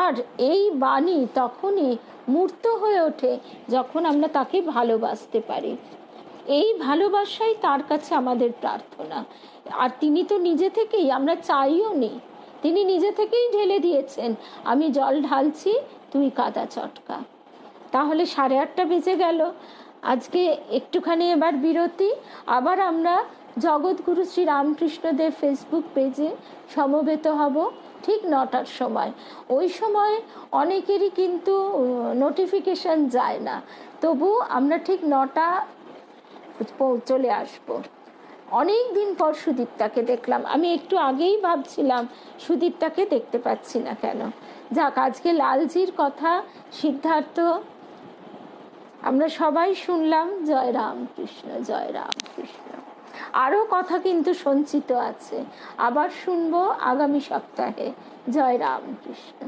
আর এই বাণী তখনই মূর্ত হয়ে ওঠে যখন আমরা তাকে ভালোবাসতে পারি। এই ভালোবাসাই তার কাছে আমাদের প্রার্থনা। আর তিনি তো নিজে থেকেই, আমরা চাইও নি, তিনি নিজে থেকেই ঢেলে দিয়েছেন, আমি জল ঢালছি, তুই কাদা চটকা। তাহলে 8:30 বেজে গেল। আজকে একটুখানি এবার বিরতি। আবার আমরা জগৎগুরু শ্রী রামকৃষ্ণদেব ফেসবুক পেজে সমবেত হব ঠিক 9টার সময়। ওই সময় অনেকেরই কিন্তু নোটিফিকেশন যায় না, তবু আমরা ঠিক 9টা চলে আসব। অনেক দিন পর সুদীপ্তাকে দেখলাম। আমি একটু আগেই ভাবছিলাম সুদীপ্তাকে দেখতে পাচ্ছি না কেন। যাক, আজকে লালজির কথা, সিদ্ধার্থ আমরা সবাই শুনলাম। জয় রামকৃষ্ণ, জয় রামকৃষ্ণ। আরও কথা কিন্তু সঞ্চিত আছে, আবার শুনবো আগামী সপ্তাহে। জয় রামকৃষ্ণ।